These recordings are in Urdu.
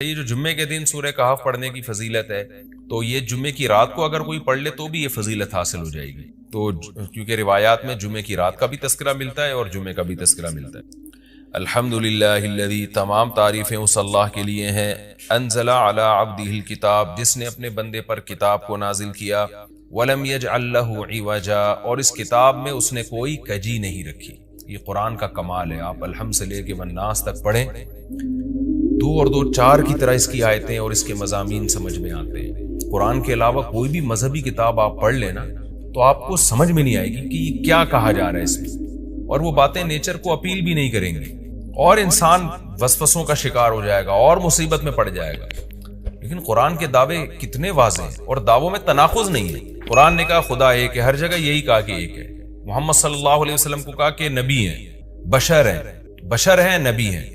یہ جو جمعے کے دن سورہ کہف پڑھنے کی فضیلت ہے، تو یہ جمعے کی رات کو اگر کوئی پڑھ لے تو بھی یہ فضیلت حاصل ہو جائے گی۔ تو کیونکہ روایات میں جمعے کی رات کا بھی تذکرہ ملتا ہے اور جمعے کا بھی تذکرہ ملتا ہے۔ الحمدللہ الذی، تمام تعریفیں اس اللہ کے لیے ہیں، انزل علی عبدہ الکتاب، جس نے اپنے بندے پر کتاب کو نازل کیا، ولم یجعل لہ عوجا، اور اس کتاب میں اس نے کوئی کجی نہیں رکھی۔ یہ قرآن کا کمال ہے، آپ الحمد سے لے کے والناس تک پڑھیں، دو اور دو چار کی طرح اس کی آیتیں اور اس کے مضامین سمجھ میں آتے ہیں۔ قرآن کے علاوہ کوئی بھی مذہبی کتاب آپ پڑھ لینا تو آپ کو سمجھ میں نہیں آئے گی کہ یہ کیا کہا جا رہا ہے اس میں، اور وہ باتیں نیچر کو اپیل بھی نہیں کریں گی، اور انسان وسوسوں کا شکار ہو جائے گا اور مصیبت میں پڑ جائے گا۔ لیکن قرآن کے دعوے کتنے واضح ہیں، اور دعووں میں تناقض نہیں ہے۔ قرآن نے کہا خدا ایک ہے، ہر جگہ یہی کہا کہ ایک ہے۔ محمد صلی اللہ علیہ وسلم کو کہا کہ نبی ہیں، بشر ہیں نبی ہیں،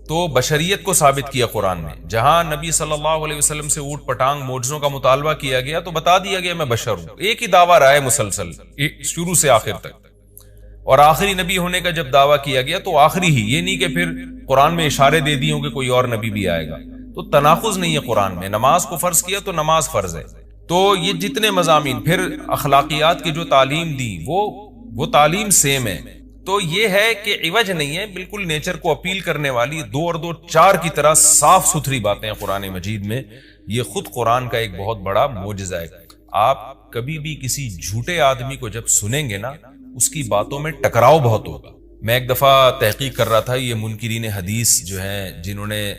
تو بشریت کو ثابت کیا قرآن نے۔ جہاں نبی صلی اللہ علیہ وسلم سے اوٹ پٹانگ معجزوں کا مطالبہ کیا گیا تو بتا دیا گیا میں بشر ہوں۔ ایک ہی دعویٰ رہا ہے مسلسل شروع سے آخر تک، اور آخری نبی ہونے کا جب دعویٰ کیا گیا تو آخری ہی، یہ نہیں کہ پھر قرآن میں اشارے دے دیے ہوں کہ کوئی اور نبی بھی آئے گا۔ تو تناقض نہیں ہے قرآن میں۔ نماز کو فرض کیا تو نماز فرض ہے۔ تو یہ جتنے مضامین، پھر اخلاقیات کی جو تعلیم دی وہ تعلیم سیم ہے۔ تو یہ ہے کہ عوج نہیں ہے، بالکل نیچر کو اپیل کرنے والی دو اور دو چار کی طرح صاف ستھری باتیں ہیں قرآن مجید میں۔ یہ خود قرآن کا ایک بہت بڑا معجزہ ہے۔ آپ کبھی بھی کسی جھوٹے آدمی کو جب سنیں گے نا، اس کی باتوں میں ٹکراؤ بہت ہوگا۔ میں ایک دفعہ تحقیق کر رہا تھا، یہ منکرین حدیث جو ہیں، جنہوں نے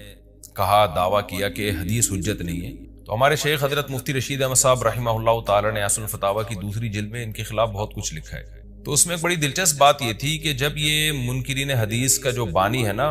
کہا، دعویٰ کیا کہ حدیث حجت نہیں ہے، تو ہمارے شیخ حضرت مفتی رشید احمد صاحب رحمہ اللہ تعالی نے اصل الفتاویٰ کی دوسری جلد میں ان کے خلاف بہت کچھ لکھا ہے۔ تو اس میں ایک بڑی دلچسپ بات یہ تھی کہ جب یہ منکرین حدیث کا جو بانی ہے نا،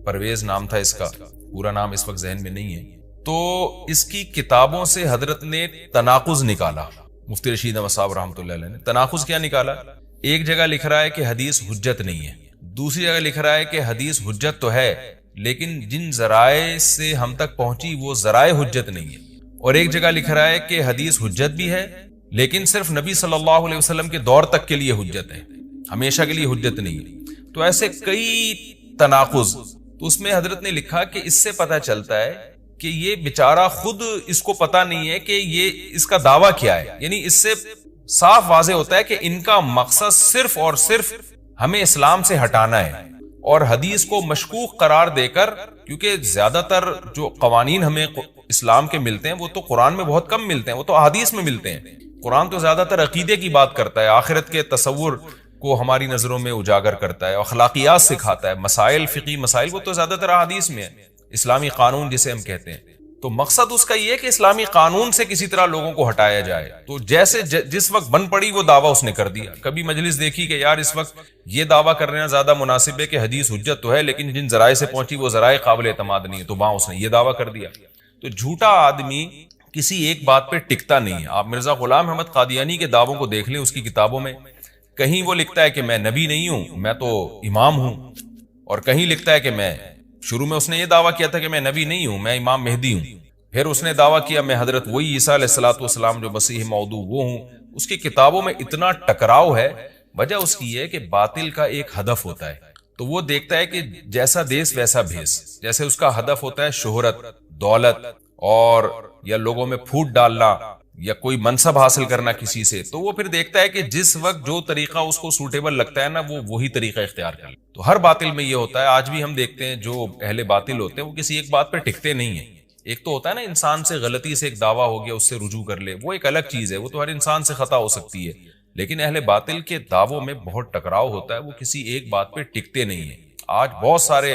پرویز نام تھا اس کا، پورا نام اس وقت ذہن میں نہیں ہے، تو اس کی کتابوں سے حضرت نے تناقض نکالا۔ مفتی رشید احمد صاحب رحمۃ اللہ علیہ نے تناقض کیا نکالا؟ ایک جگہ لکھ رہا ہے کہ حدیث حجت نہیں ہے، دوسری جگہ لکھ رہا ہے کہ حدیث حجت تو ہے لیکن جن ذرائع سے ہم تک پہنچی وہ ذرائع حجت نہیں ہے، اور ایک جگہ لکھ رہا ہے کہ حدیث حجت بھی ہے لیکن صرف نبی صلی اللہ علیہ وسلم کے دور تک کے لیے حجت ہے، ہمیشہ کے لیے حجت نہیں ہے۔ تو ایسے کئی تناقض۔ تو اس میں حضرت نے لکھا کہ اس سے پتہ چلتا ہے کہ یہ بیچارہ خود اس کو پتہ نہیں ہے کہ یہ اس کا دعویٰ کیا ہے، یعنی اس سے صاف واضح ہوتا ہے کہ ان کا مقصد صرف اور صرف ہمیں اسلام سے ہٹانا ہے، اور حدیث کو مشکوک قرار دے کر، کیونکہ زیادہ تر جو قوانین ہمیں اسلام کے ملتے ہیں وہ تو قرآن میں بہت کم ملتے ہیں، وہ تو احادیث میں ملتے ہیں۔ قرآن تو زیادہ تر عقیدے کی بات کرتا ہے، آخرت کے تصور کو ہماری نظروں میں اجاگر کرتا ہے، اخلاقیات سکھاتا ہے، مسائل، فقہی مسائل، وہ تو زیادہ تر احادیث میں ہے، اسلامی قانون جسے ہم کہتے ہیں۔ تو مقصد اس کا یہ ہے کہ اسلامی قانون سے کسی طرح لوگوں کو ہٹایا جائے۔ تو جیسے جس وقت بن پڑی وہ دعویٰ اس نے کر دیا۔ کبھی مجلس دیکھی کہ یار اس وقت یہ دعویٰ کرنا زیادہ مناسب ہے کہ حدیث حجت تو ہے لیکن جن ذرائع سے پہنچی وہ ذرائع قابل اعتماد نہیں ہے، تو وہاں اس نے یہ دعویٰ کر دیا۔ تو جھوٹا آدمی کسی ایک بات پہ ٹکتا نہیں ہے۔ آپ مرزا غلام احمد قادیانی کے دعووں کو دیکھ لیں، اس کی کتابوں میں کہیں وہ لکھتا ہے کہ میں نبی نہیں ہوں، میں تو امام ہوں، اور کہیں لکھتا ہے کہ میں، شروع میں اس نے یہ دعویٰ کیا تھا کہ میں نبی نہیں ہوں، میں امام مہدی ہوں، پھر اس نے دعویٰ کیا میں حضرت وہی عیسیٰ علیہ الصلوۃ والسلام جو مسیح موعود وہ ہوں۔ اس کی کتابوں میں اتنا ٹکراؤ ہے، وجہ اس کی ہے کہ باطل کا ایک ہدف ہوتا ہے، تو وہ دیکھتا ہے کہ جیسا دیس ویسا بھیس۔ جیسے اس کا ہدف ہوتا ہے شہرت، دولت، اور یا لوگوں میں پھوٹ ڈالنا، یا کوئی منصب حاصل کرنا کسی سے، تو وہ پھر دیکھتا ہے کہ جس وقت جو طریقہ اس کو سوٹیبل لگتا ہے نا، وہ وہی طریقہ اختیار کر لے۔ تو ہر باطل میں یہ ہوتا ہے۔ آج بھی ہم دیکھتے ہیں جو اہل باطل ہوتے ہیں وہ کسی ایک بات پہ ٹکتے نہیں ہیں۔ ایک تو ہوتا ہے نا انسان سے غلطی سے ایک دعویٰ ہو گیا، اس سے رجوع کر لے، وہ ایک الگ چیز ہے، وہ تو ہر انسان سے خطا ہو سکتی ہے، لیکن اہل باطل کے دعووں میں بہت ٹکراؤ ہوتا ہے، وہ کسی ایک بات پہ ٹکتے نہیں ہیں۔ آج بہت سارے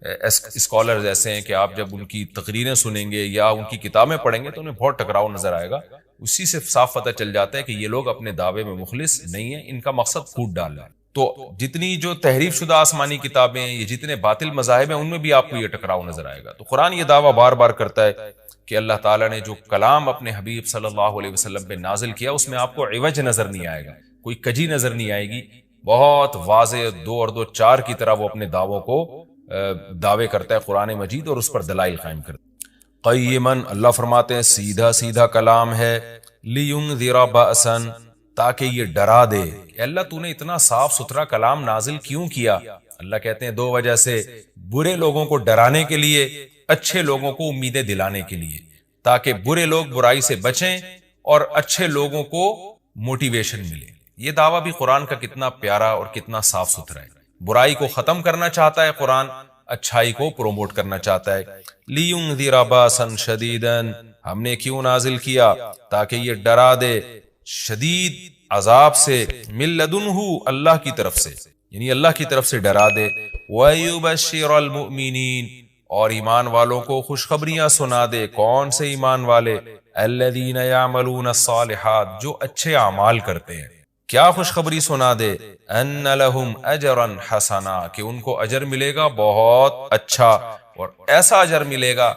اسکالرز ایسے ہیں کہ آپ جب ان کی تقریریں سنیں گے یا ان کی کتابیں پڑھیں گے تو انہیں بہت ٹکراؤ نظر آئے گا۔ اسی سے صاف پتہ چل جاتا ہے کہ یہ لوگ اپنے دعوے میں مخلص نہیں ہیں، ان کا مقصد پھوٹ ڈالنا ہے۔ تو جتنی جو تحریف شدہ آسمانی کتابیں ہیں، یہ جتنے باطل مذاہب ہیں، ان میں بھی آپ کو یہ ٹکراؤ نظر آئے گا۔ تو قرآن یہ دعویٰ بار بار کرتا ہے کہ اللہ تعالیٰ نے جو کلام اپنے حبیب صلی اللہ علیہ وسلم پہ نازل کیا، اس میں آپ کو عوج نظر نہیں آئے گا، کوئی کجی نظر نہیں آئے گی، بہت واضح دو اور دو چار کی طرح وہ اپنے دعووں کو دعوے کرتا ہے قرآن مجید، اور اس پر دلائل قائم کرتا ہے۔ قیماً، اللہ فرماتے ہیں سیدھا سیدھا کلام ہے، لینذر بأسا، تاکہ یہ ڈرا دے۔ کہ اللہ تو نے اتنا صاف ستھرا کلام نازل کیوں کیا؟ اللہ کہتے ہیں دو وجہ سے، برے لوگوں کو ڈرانے کے لیے اچھے لوگوں کو امیدیں دلانے کے لیے، تاکہ برے لوگ برائی سے بچیں اور اچھے لوگوں کو موٹیویشن ملے۔ یہ دعویٰ بھی قرآن کا کتنا پیارا اور کتنا صاف ستھرا ہے۔ برائی کو ختم کرنا چاہتا ہے قرآن، اچھائی کو پروموٹ کرنا چاہتا ہے۔ لِيُنذِرَ بَأْسًا شَدِيدًا، ہم نے کیوں نازل کیا؟ تاکہ یہ ڈرا دے شدید عذاب سے، مِن لَدُنْهُ، اللہ کی طرف سے، یعنی اللہ کی طرف سے ڈرا دے۔ وَيُبَشِّرَ الْمُؤْمِنِينَ، اور ایمان والوں کو خوشخبریاں سنا دے۔ کون سے ایمان والے؟ الَّذِينَ يَعْمَلُونَ الصَّالِحَاتِ، جو اچھے اعمال کرتے ہیں۔ کیا خوشخبری سنا دے؟ ان لہم اجرا حسنا، کہ ان کو اجر ملے گا بہت اچھا، اور ایسا اجر ملے گا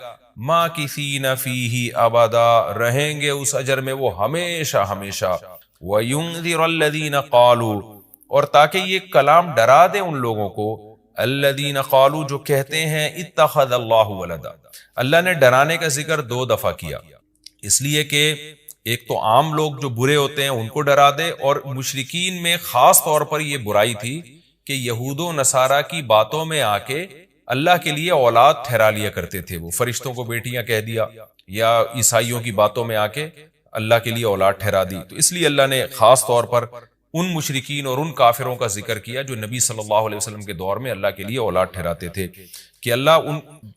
ماکثین فیہ ابدا، رہیں گے اس اجر میں وہ ہمیشہ ہمیشہ۔ وینذر الذین قالوا، اور تاکہ یہ کلام ڈرا دے ان لوگوں کو، الذین قالوا، جو کہتے ہیں اتخذ اللہ ولدا۔ اللہ نے ڈرانے کا ذکر 2 دفعہ کیا، اس لیے کہ ایک تو عام لوگ جو برے ہوتے ہیں ان کو ڈرا دے، اور مشرکین میں خاص طور پر یہ برائی تھی کہ یہود و نصارہ کی باتوں میں آ کے اللہ کے لیے اولاد ٹھہرا لیا کرتے تھے، وہ فرشتوں کو بیٹیاں کہہ دیا، یا عیسائیوں کی باتوں میں آ کے اللہ کے لیے اولاد ٹھہرا دی۔ تو اس لیے اللہ نے خاص طور پر ان مشرکین اور ان کافروں کا ذکر کیا جو نبی صلی اللہ علیہ وسلم کے دور میں اللہ کے لیے اولاد ٹھہراتے تھے، کہ اللہ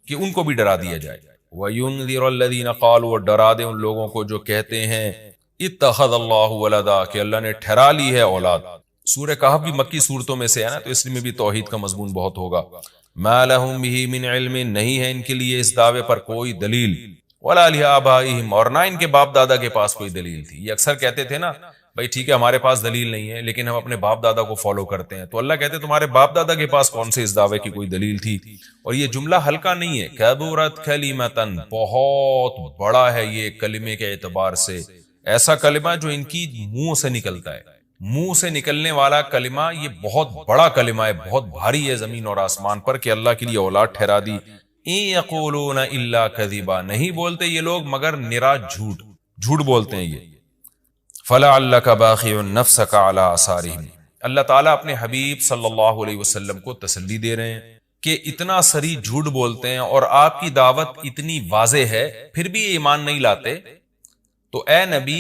ان کو بھی ڈرا دیا جائے۔ وَيُنذِرَ الَّذِينَ قَالُوا، اور ڈرا دے ان لوگوں کو جو کہتے ہیں اتخذ اللہ ولدا، کہ اللہ نے ٹھہرا لی ہے اولاد۔ سورہ کہف بھی مکی صورتوں میں سے ہے نا، تو اس میں بھی توحید کا مضمون بہت ہوگا۔ ما لہم بہ من علم، نہیں ہے ان کے لیے اس دعوے پر کوئی دلیل، ولا لآبائہم، اور نہ ان کے باپ دادا کے پاس کوئی دلیل تھی۔ یہ اکثر کہتے تھے نا، بھائی ٹھیک ہے ہمارے پاس دلیل نہیں ہے لیکن ہم اپنے باپ دادا کو فالو کرتے ہیں، تو اللہ کہتے ہیں تمہارے باپ دادا کے پاس کون سے اس دعوے کی کوئی دلیل تھی؟ اور یہ جملہ ہلکا نہیں ہے، کبرت کلمتن، بہت بڑا ہے یہ کلمے کے اعتبار سے، ایسا کلمہ جو ان کی منہ سے نکلتا ہے، منہ سے نکلنے والا کلمہ یہ بہت بڑا کلمہ ہے، بہت بھاری ہے زمین اور آسمان پر، کہ اللہ کے لیے اولاد ٹھہرا دی۔ ان یقولون الا کذبا، نہیں بولتے یہ لوگ مگر نرا جھوٹ بولتے ہیں یہ۔ فلعلک باخع نفسک علی آثارہم، اللہ تعالیٰ اپنے حبیب صلی اللہ علیہ وسلم کو تسلی دے رہے ہیں کہ اتنا سری جھوٹ بولتے ہیں اور آپ کی دعوت اتنی واضح ہے، پھر بھی یہ ایمان نہیں لاتے، تو اے نبی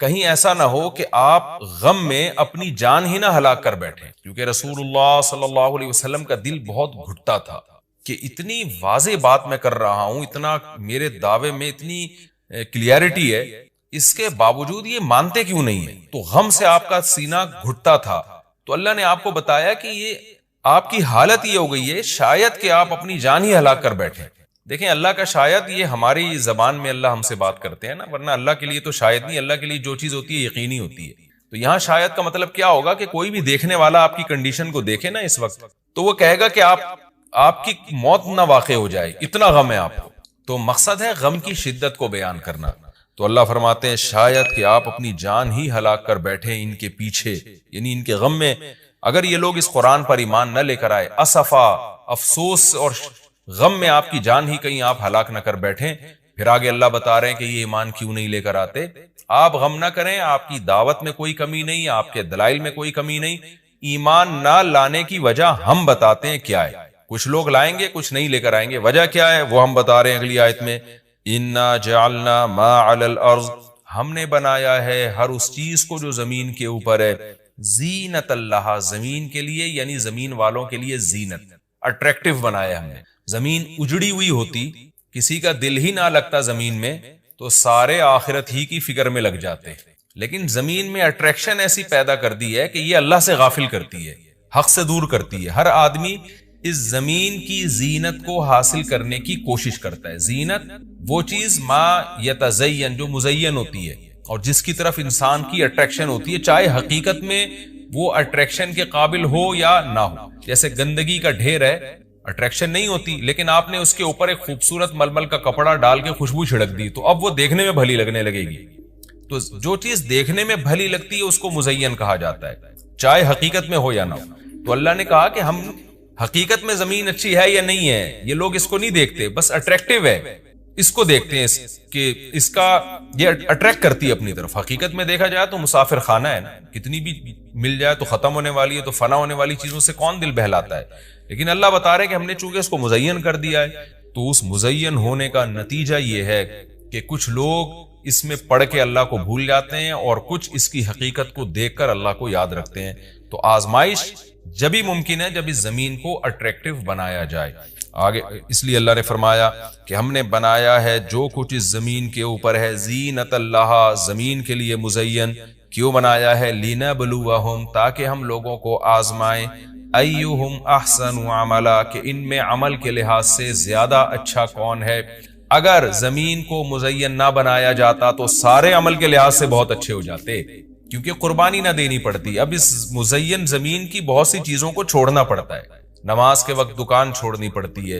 کہیں ایسا نہ ہو کہ آپ غم میں اپنی جان ہی نہ ہلاک کر بیٹھیں، کیونکہ رسول اللہ صلی اللہ علیہ وسلم کا دل بہت گھٹتا تھا کہ اتنی واضح بات میں کر رہا ہوں، اتنا میرے دعوے میں اتنی کلیئرٹی ہے، اس کے باوجود یہ مانتے کیوں نہیں ہیں؟ تو غم سے آپ کا سینہ گھٹتا تھا، تو اللہ نے آپ کو بتایا کہ یہ آپ کی حالت یہ ہو گئی ہے، شاید کہ آپ اپنی جان ہی ہلاک کر بیٹھیں۔ دیکھیں اللہ کا شاید یہ ہماری زبان میں اللہ ہم سے بات کرتے ہیں نا، ورنہ اللہ کے لیے تو شاید نہیں، اللہ کے لیے جو چیز ہوتی ہے یقینی ہوتی ہے۔ تو یہاں شاید کا مطلب کیا ہوگا کہ کوئی بھی دیکھنے والا آپ کی کنڈیشن کو دیکھے نا اس وقت، تو وہ کہے گا کہ آپ کی موت نہ واقع ہو جائے، اتنا غم ہے آپ کو۔ تو مقصد ہے غم کی شدت کو بیان کرنا۔ تو اللہ فرماتے ہیں شاید کہ آپ اپنی جان ہی ہلاک کر بیٹھے ان کے پیچھے، یعنی ان کے غم میں، اگر یہ لوگ اس قرآن پر ایمان نہ لے کر آئے، اسفا، افسوس اور غم میں آپ کی جان ہی کہیں آپ ہلاک نہ کر بیٹھیں۔ پھر آگے اللہ بتا رہے ہیں کہ یہ ایمان کیوں نہیں لے کر آتے۔ آپ غم نہ کریں، آپ کی دعوت میں کوئی کمی نہیں، آپ کے دلائل میں کوئی کمی نہیں، ایمان نہ لانے کی وجہ ہم بتاتے ہیں کیا ہے۔ کچھ لوگ لائیں گے، کچھ نہیں لے کر آئیں گے، وجہ کیا ہے وہ ہم بتا رہے ہیں اگلی آیت میں، انا جعلنا ما علی الارض، ہم نے بنایا ہے ہر اس چیز کو جو زمین کے اوپر ہے، زینت اللہ، زمین کے لیے، یعنی زمین والوں کے لیے زینت، اٹریکٹیو بنایا ہم نے۔ زمین اجڑی ہوئی ہوتی، کسی کا دل ہی نہ لگتا زمین میں، تو سارے آخرت ہی کی فکر میں لگ جاتے، لیکن زمین میں اٹریکشن ایسی پیدا کر دی ہے کہ یہ اللہ سے غافل کرتی ہے، حق سے دور کرتی ہے۔ ہر آدمی اس زمین کی زینت کو حاصل کرنے کی کوشش کرتا ہے۔ زینت وہ چیز ما یتزین، جو مزین ہوتی ہے اور جس کی طرف انسان کی اٹریکشن ہوتی ہے، چاہے حقیقت میں وہ اٹریکشن کے قابل ہو یا نہ ہو۔ جیسے گندگی کا ڈھیر ہے، اٹریکشن نہیں ہوتی، لیکن آپ نے اس کے اوپر ایک خوبصورت ململ کا کپڑا ڈال کے خوشبو چھڑک دی تو اب وہ دیکھنے میں بھلی لگنے لگے گی۔ تو جو چیز دیکھنے میں بھلی لگتی ہے اس کو مزین کہا جاتا ہے، چاہے حقیقت میں ہو یا نہ ہو۔ تو اللہ نے کہا کہ ہم حقیقت میں زمین اچھی ہے یا نہیں ہے یہ لوگ اس کو نہیں دیکھتے، بس اٹریکٹیو ہے اس کو دیکھتے ہیں کہ اس کا یہ اٹریکٹ کرتی ہے اپنی طرف۔ حقیقت میں دیکھا جائے تو مسافر خانہ ہے نا، کتنی بھی مل جائے تو ختم ہونے والی ہے، تو فنا ہونے والی چیزوں سے کون دل بہلاتا ہے، لیکن اللہ بتا رہے کہ ہم نے چونکہ اس کو مزین کر دیا ہے۔ تو اس مزین ہونے کا نتیجہ یہ ہے کہ کچھ لوگ اس میں پڑھ کے اللہ کو بھول جاتے ہیں اور کچھ اس کی حقیقت کو دیکھ کر اللہ کو یاد رکھتے ہیں. تو آزمائش جبھی ممکن ہے جب اس زمین کو اٹریکٹیو بنایا جائے. آگے اس لیے اللہ نے فرمایا کہ ہم نے بنایا ہے جو کچھ اس زمین کے اوپر ہے زینت اللہ، زمین کے لیے مزین. کیوں بنایا ہے؟ لنبلوہم، تاکہ ہم لوگوں کو آزمائیں، ایہم احسن عملا، کہ ان میں عمل کے لحاظ سے زیادہ اچھا کون ہے. اگر زمین کو مزین نہ بنایا جاتا تو سارے عمل کے لحاظ سے بہت اچھے ہو جاتے، کیونکہ قربانی نہ دینی پڑتی. اب اس مزین زمین کی بہت سی چیزوں کو چھوڑنا پڑتا ہے. نماز کے وقت دکان چھوڑنی پڑتی ہے،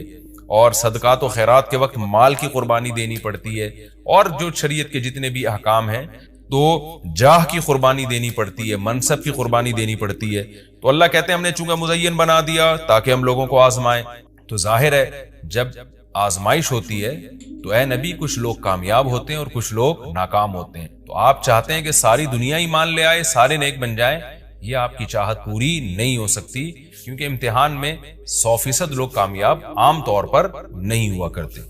اور صدقات و خیرات کے وقت مال کی قربانی دینی پڑتی ہے، اور جو شریعت کے جتنے بھی احکام ہیں تو جاہ کی قربانی دینی پڑتی ہے، منصب کی قربانی دینی پڑتی ہے. تو اللہ کہتے ہیں ہم نے چونکہ مزین بنا دیا تاکہ ہم لوگوں کو آزمائیں. تو ظاہر ہے جب آزمائش ہوتی ہے تو اے نبی کچھ لوگ کامیاب ہوتے ہیں اور کچھ لوگ ناکام ہوتے ہیں. تو آپ چاہتے ہیں کہ ساری دنیا ایمان لے آئے، سارے نیک بن جائیں، یہ آپ کی چاہت پوری نہیں ہو سکتی، کیونکہ امتحان میں 100% لوگ کامیاب عام طور پر نہیں ہوا کرتے.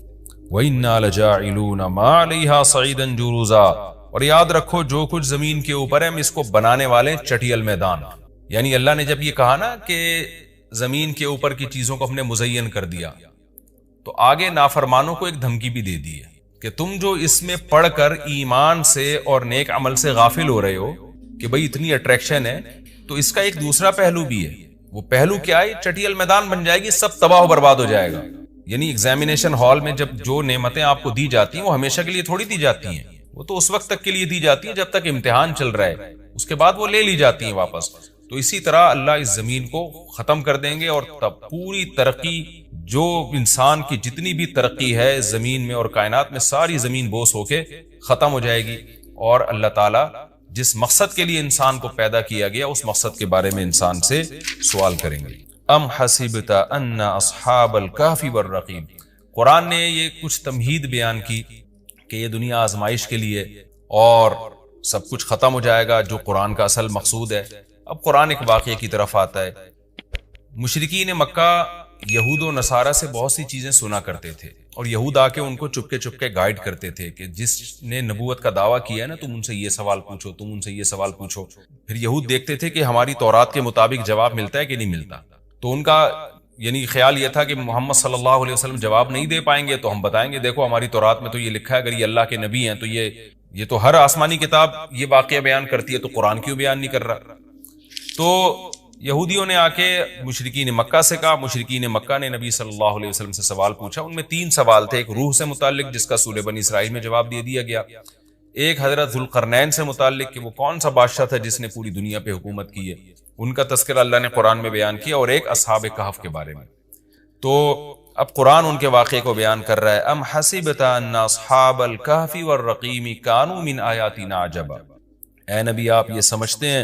وَإِنَّا لَجَاعِلُونَ مَا عَلَيْهَا صَعِيدًا جُرُزًا، اور یاد رکھو جو کچھ زمین کے اوپر ہے ہم اس کو بنانے والے چٹیل میدان. یعنی اللہ نے جب یہ کہا نا کہ زمین کے اوپر کی چیزوں کو ہم نے مزین کر دیا، تو آگے نافرمانوں کو ایک دھمکی بھی دے دی ہے کہ تم جو اس میں پڑھ کر ایمان سے اور نیک عمل سے غافل ہو رہے ہو کہ بھئی اتنی اٹریکشن ہے، تو اس کا ایک دوسرا پہلو بھی ہے. وہ پہلو کیا ہے؟ چٹیل میدان بن جائے گی، سب تباہ و برباد ہو جائے گا. یعنی ایگزامینیشن ہال میں جب جو نعمتیں آپ کو دی جاتی ہیں وہ ہمیشہ کے لیے تھوڑی دی جاتی ہیں، وہ تو اس وقت تک کے لیے دی جاتی ہیں جب تک امتحان چل رہا ہے، اس کے بعد وہ لے لی جاتی ہیں واپس. تو اسی طرح اللہ اس زمین کو ختم کر دیں گے، اور تب پوری ترقی، جو انسان کی جتنی بھی ترقی ہے زمین میں اور کائنات میں، ساری زمین بوس ہو کے ختم ہو جائے گی. اور اللہ تعالیٰ جس مقصد کے لیے انسان کو پیدا کیا گیا اس مقصد کے بارے میں انسان سے سوال کریں گے. ام حسبت ان اصحاب الکہف والرقیم، قرآن نے یہ کچھ تمہید بیان کی کہ یہ دنیا آزمائش کے لیے اور سب کچھ ختم ہو جائے گا، جو قرآن کا اصل مقصود ہے. اب قرآن ایک واقعے کی طرف آتا ہے. مشرکین مکہ یہود و نصارہ سے بہت سی چیزیں سنا کرتے تھے، اور یہود آ کے ان کو چپ کے گائیڈ کرتے تھے کہ جس نے نبوت کا دعویٰ کیا ہے نا، تم ان سے یہ سوال پوچھو، تم ان سے یہ سوال پوچھو. پھر یہود دیکھتے تھے کہ ہماری تورات کے مطابق جواب ملتا ہے کہ نہیں ملتا. تو ان کا یعنی خیال یہ تھا کہ محمد صلی اللہ علیہ وسلم جواب نہیں دے پائیں گے تو ہم بتائیں گے دیکھو ہماری تورات میں تو یہ لکھا ہے، اگر یہ اللہ کے نبی ہیں تو یہ تو ہر آسمانی کتاب یہ واقعہ بیان کرتی ہے، تو قرآن کیوں بیان نہیں کر رہا. تو یہودیوں نے آ کے مشرکین مکہ سے کہا، مشرکین مکہ نے نبی صلی اللہ علیہ وسلم سے سوال پوچھا. ان میں 3 سوال تھے. ایک روح سے متعلق جس کا سورہ بنی اسرائیل میں جواب دے دیا گیا، ایک حضرت ذوالقرنین سے متعلق کہ وہ کون سا بادشاہ تھا جس نے پوری دنیا پہ حکومت کی ہے، ان کا تذکرہ اللہ نے قرآن میں بیان کیا، اور ایک اصحاب کہف کے بارے میں. تو اب قرآن ان کے واقعے کو بیان کر رہا ہے. ام حسبت ان اصحاب الکہف والرقیم کانوا من آیاتنا عجبا، اے نبی آپ یہ سمجھتے ہیں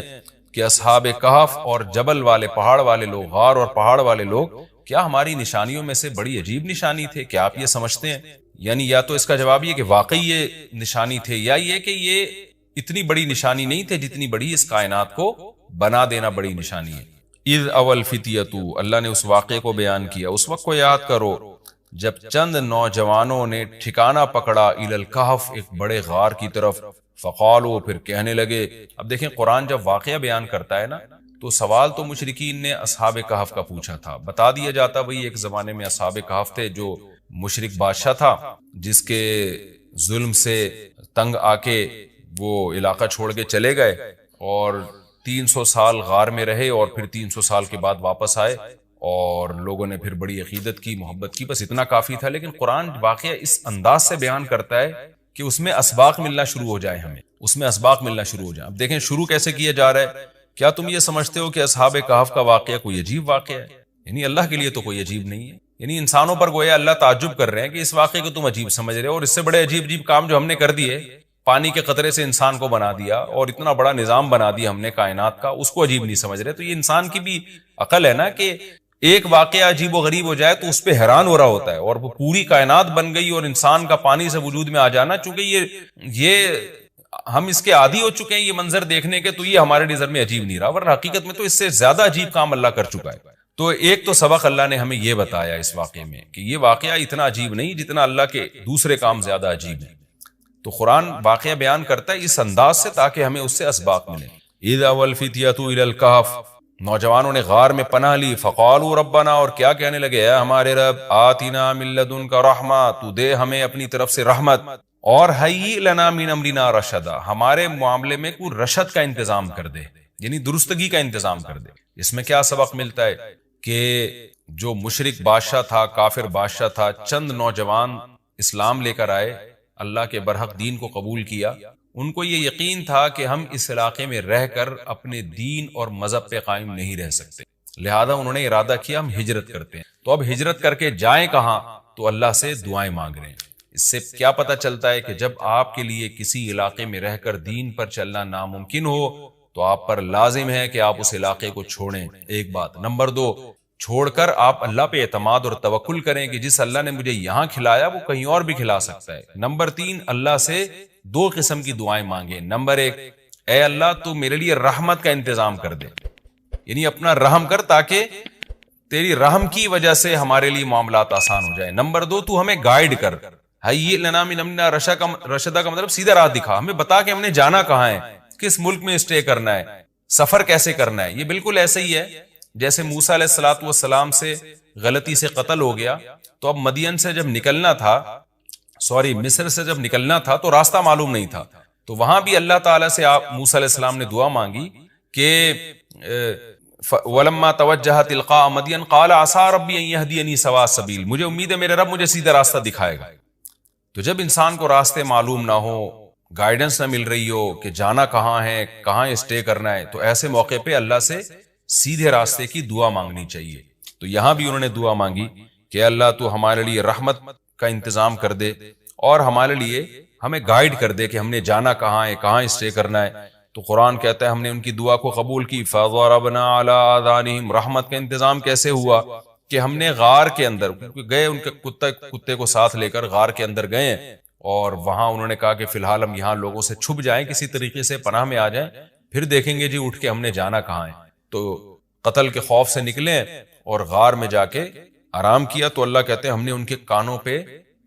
کہ اصحاب کہف اور جبل والے، پہاڑ والے لوگ، غار اور پہاڑ والے لوگ کیا ہماری نشانیوں میں سے بڑی عجیب نشانی تھے؟ کیا آپ یہ سمجھتے ہیں؟ یعنی یا تو اس کا جواب یہ کہ واقعی یہ نشانی تھے، یا یہ کہ یہ اتنی بڑی نشانی نہیں تھے جتنی بڑی اس کائنات کو بنا دینا بڑی نشانی ہے. اذ اول فتیتو، اللہ نے اس واقعے کو بیان کیا، اس وقت کو یاد کرو جب چند نوجوانوں نے ٹھکانہ پکڑا الی الکہف، ایک بڑے غار کی طرف، فقالو، پھر کہنے لگے. اب دیکھیں قرآن جب واقعہ بیان کرتا ہے نا تو سوال تو مشرکین نے اصحاب کہف کا پوچھا تھا، بتا دیا جاتا بھئی ایک زمانے میں اصحاب کہف تھے جو مشرک بادشاہ تھا جس کے ظلم سے تنگ آ کے وہ علاقہ چھوڑ کے چلے گئے، اور 300 سال غار میں رہے، اور پھر 300 سال کے بعد واپس آئے اور لوگوں نے پھر بڑی عقیدت کی، محبت کی، بس اتنا کافی تھا. لیکن قرآن واقعہ اس انداز سے بیان کرتا ہے کہ اس میں اسباق ملنا شروع ہو جائے، ہمیں اس میں اسباق ملنا شروع ہو جائے. اب دیکھیں شروع کیسے کیا جا رہا ہے. کیا تم یہ سمجھتے ہو کہ اصحاب کہف کا واقعہ کوئی عجیب واقعہ ہے؟ یعنی اللہ کے لیے تو کوئی عجیب نہیں ہے. یعنی انسانوں پر گویا اللہ تعجب کر رہے ہیں کہ اس واقعے کو تم عجیب سمجھ رہے ہو، اور اس سے بڑے عجیب عجیب کام جو ہم نے کر دیے، پانی کے قطرے سے انسان کو بنا دیا اور اتنا بڑا نظام بنا دیا ہم نے کائنات کا، اس کو عجیب نہیں سمجھ رہے. تو یہ انسان کی بھی عقل ہے نا کہ ایک واقعہ عجیب و غریب ہو جائے تو اس پہ حیران ہو رہا ہوتا ہے، اور وہ پوری کائنات بن گئی اور انسان کا پانی سے وجود میں آ جانا، چونکہ یہ ہم اس کے عادی ہو چکے ہیں یہ منظر دیکھنے کے، تو یہ ہمارے نظر میں عجیب نہیں رہا، ورنہ حقیقت میں تو اس سے زیادہ عجیب کام اللہ کر چکا ہے. تو ایک تو سبق اللہ نے ہمیں یہ بتایا اس واقعے میں کہ یہ واقعہ اتنا عجیب نہیں جتنا اللہ کے دوسرے کام زیادہ عجیب ہیں. تو قرآن واقعہ بیان کرتا ہے اس انداز سے تاکہ ہمیں اس سے اسباق ملیں. اذا والفتیۃ الی الکہف، نوجوانوں نے غار میں پناہ لی. فقالوا ربنا، اور کیا کہنے لگے، اے ہمارے رب، آتنا من لدنک رحمہ، تو دے ہمیں اپنی طرف سے رحمت، اور حیئ لنا من امرنا رشدا، ہمارے معاملے میں کوئی رشد کا انتظام کر دے، یعنی درستگی کا انتظام کر دے. اس میں کیا سبق ملتا ہے کہ جو مشرک بادشاہ تھا، کافر بادشاہ تھا، چند نوجوان اسلام لے کر آئے، اللہ کے برحق دین کو قبول کیا. ان کو یہ یقین تھا کہ ہم اس علاقے میں رہ کر اپنے دین اور مذہب پہ قائم نہیں رہ سکتے، لہذا انہوں نے ارادہ کیا ہم ہجرت کرتے ہیں. تو اب ہجرت کر کے جائیں کہاں؟ تو اللہ سے دعائیں مانگ رہے ہیں. اس سے کیا پتہ چلتا ہے کہ جب آپ کے لیے کسی علاقے میں رہ کر دین پر چلنا ناممکن ہو تو آپ پر لازم ہے کہ آپ اس علاقے کو چھوڑیں. ایک بات. نمبر دو، چھوڑ کر آپ اللہ پہ اعتماد اور توکل کریں کہ جس اللہ نے مجھے یہاں کھلایا وہ کہیں اور بھی کھلا سکتا ہے. نمبر تین، اللہ سے دو قسم کی دعائیں مانگیں. نمبر ایک، اے اللہ تو میرے لیے رحمت کا انتظام کر دے، یعنی اپنا رحم کر تاکہ تیری رحم کی وجہ سے ہمارے لیے معاملات آسان ہو جائے. نمبر دو، تو ہمیں گائیڈ کر، حیئ لنا من امرنا رشدا کا مطلب سیدھا راہ دکھا، ہمیں بتا کہ ہم نے جانا کہاں ہے، کس ملک میں اسٹے کرنا ہے، سفر کیسے کرنا ہے. یہ بالکل ایسے ہی ہے جیسے موسیٰ علیہ الصلوۃ والسلام سے غلطی سے قتل ہو گیا، تو اب مدین سے جب نکلنا تھا، مصر سے جب نکلنا تھا تو راستہ معلوم نہیں تھا، تو وہاں بھی اللہ تعالیٰ سے موسیٰ علیہ السلام نے دعا مانگی کہ وَلَمَّا تَوَجَّهَ تِلْقَاءَ مَدْيَنَ قَالَ عَسَىٰ رَبِّي أَن يَهْدِيَنِي سَوَاءَ السَّبِيلِ، مجھے امید ہے میرے رب مجھے سیدھا راستہ دکھائے گا. تو جب انسان کو راستے معلوم نہ ہو، گائیڈنس نہ مل رہی ہو کہ جانا کہاں ہے، کہاں اسٹے کرنا ہے، تو ایسے موقع پہ اللہ سے سیدھے راستے کی دعا مانگنی چاہیے. تو یہاں بھی انہوں نے دعا مانگی کہ اللہ تو ہمارے لیے رحمت کا انتظام کر دے اور ہمارے لیے ہمیں گائیڈ کر دے کہ ہم نے جانا کہاں ہے، کہاں اسٹے کرنا ہے. تو قرآن کہتا ہے ہم نے ان کی دعا کو قبول کی. فَضَرَبْنَا عَلَىٰ آذَانِهِمْ، رحمت کا انتظام کیسے ہوا کہ ہم نے غار کے اندر گئے، ان کے کتے کو ساتھ لے کر غار کے اندر گئے، اور وہاں انہوں نے کہا کہ فی الحال ہم یہاں لوگوں سے چھپ جائیں، کسی طریقے سے پناہ میں آ جائیں، پھر دیکھیں گے جی اٹھ کے ہم نے جانا کہاں ہے. تو قتل کے خوف سے نکلے اور غار میں جا کے آرام کیا. تو اللہ کہتے ہیں ہم نے ان کے کانوں پہ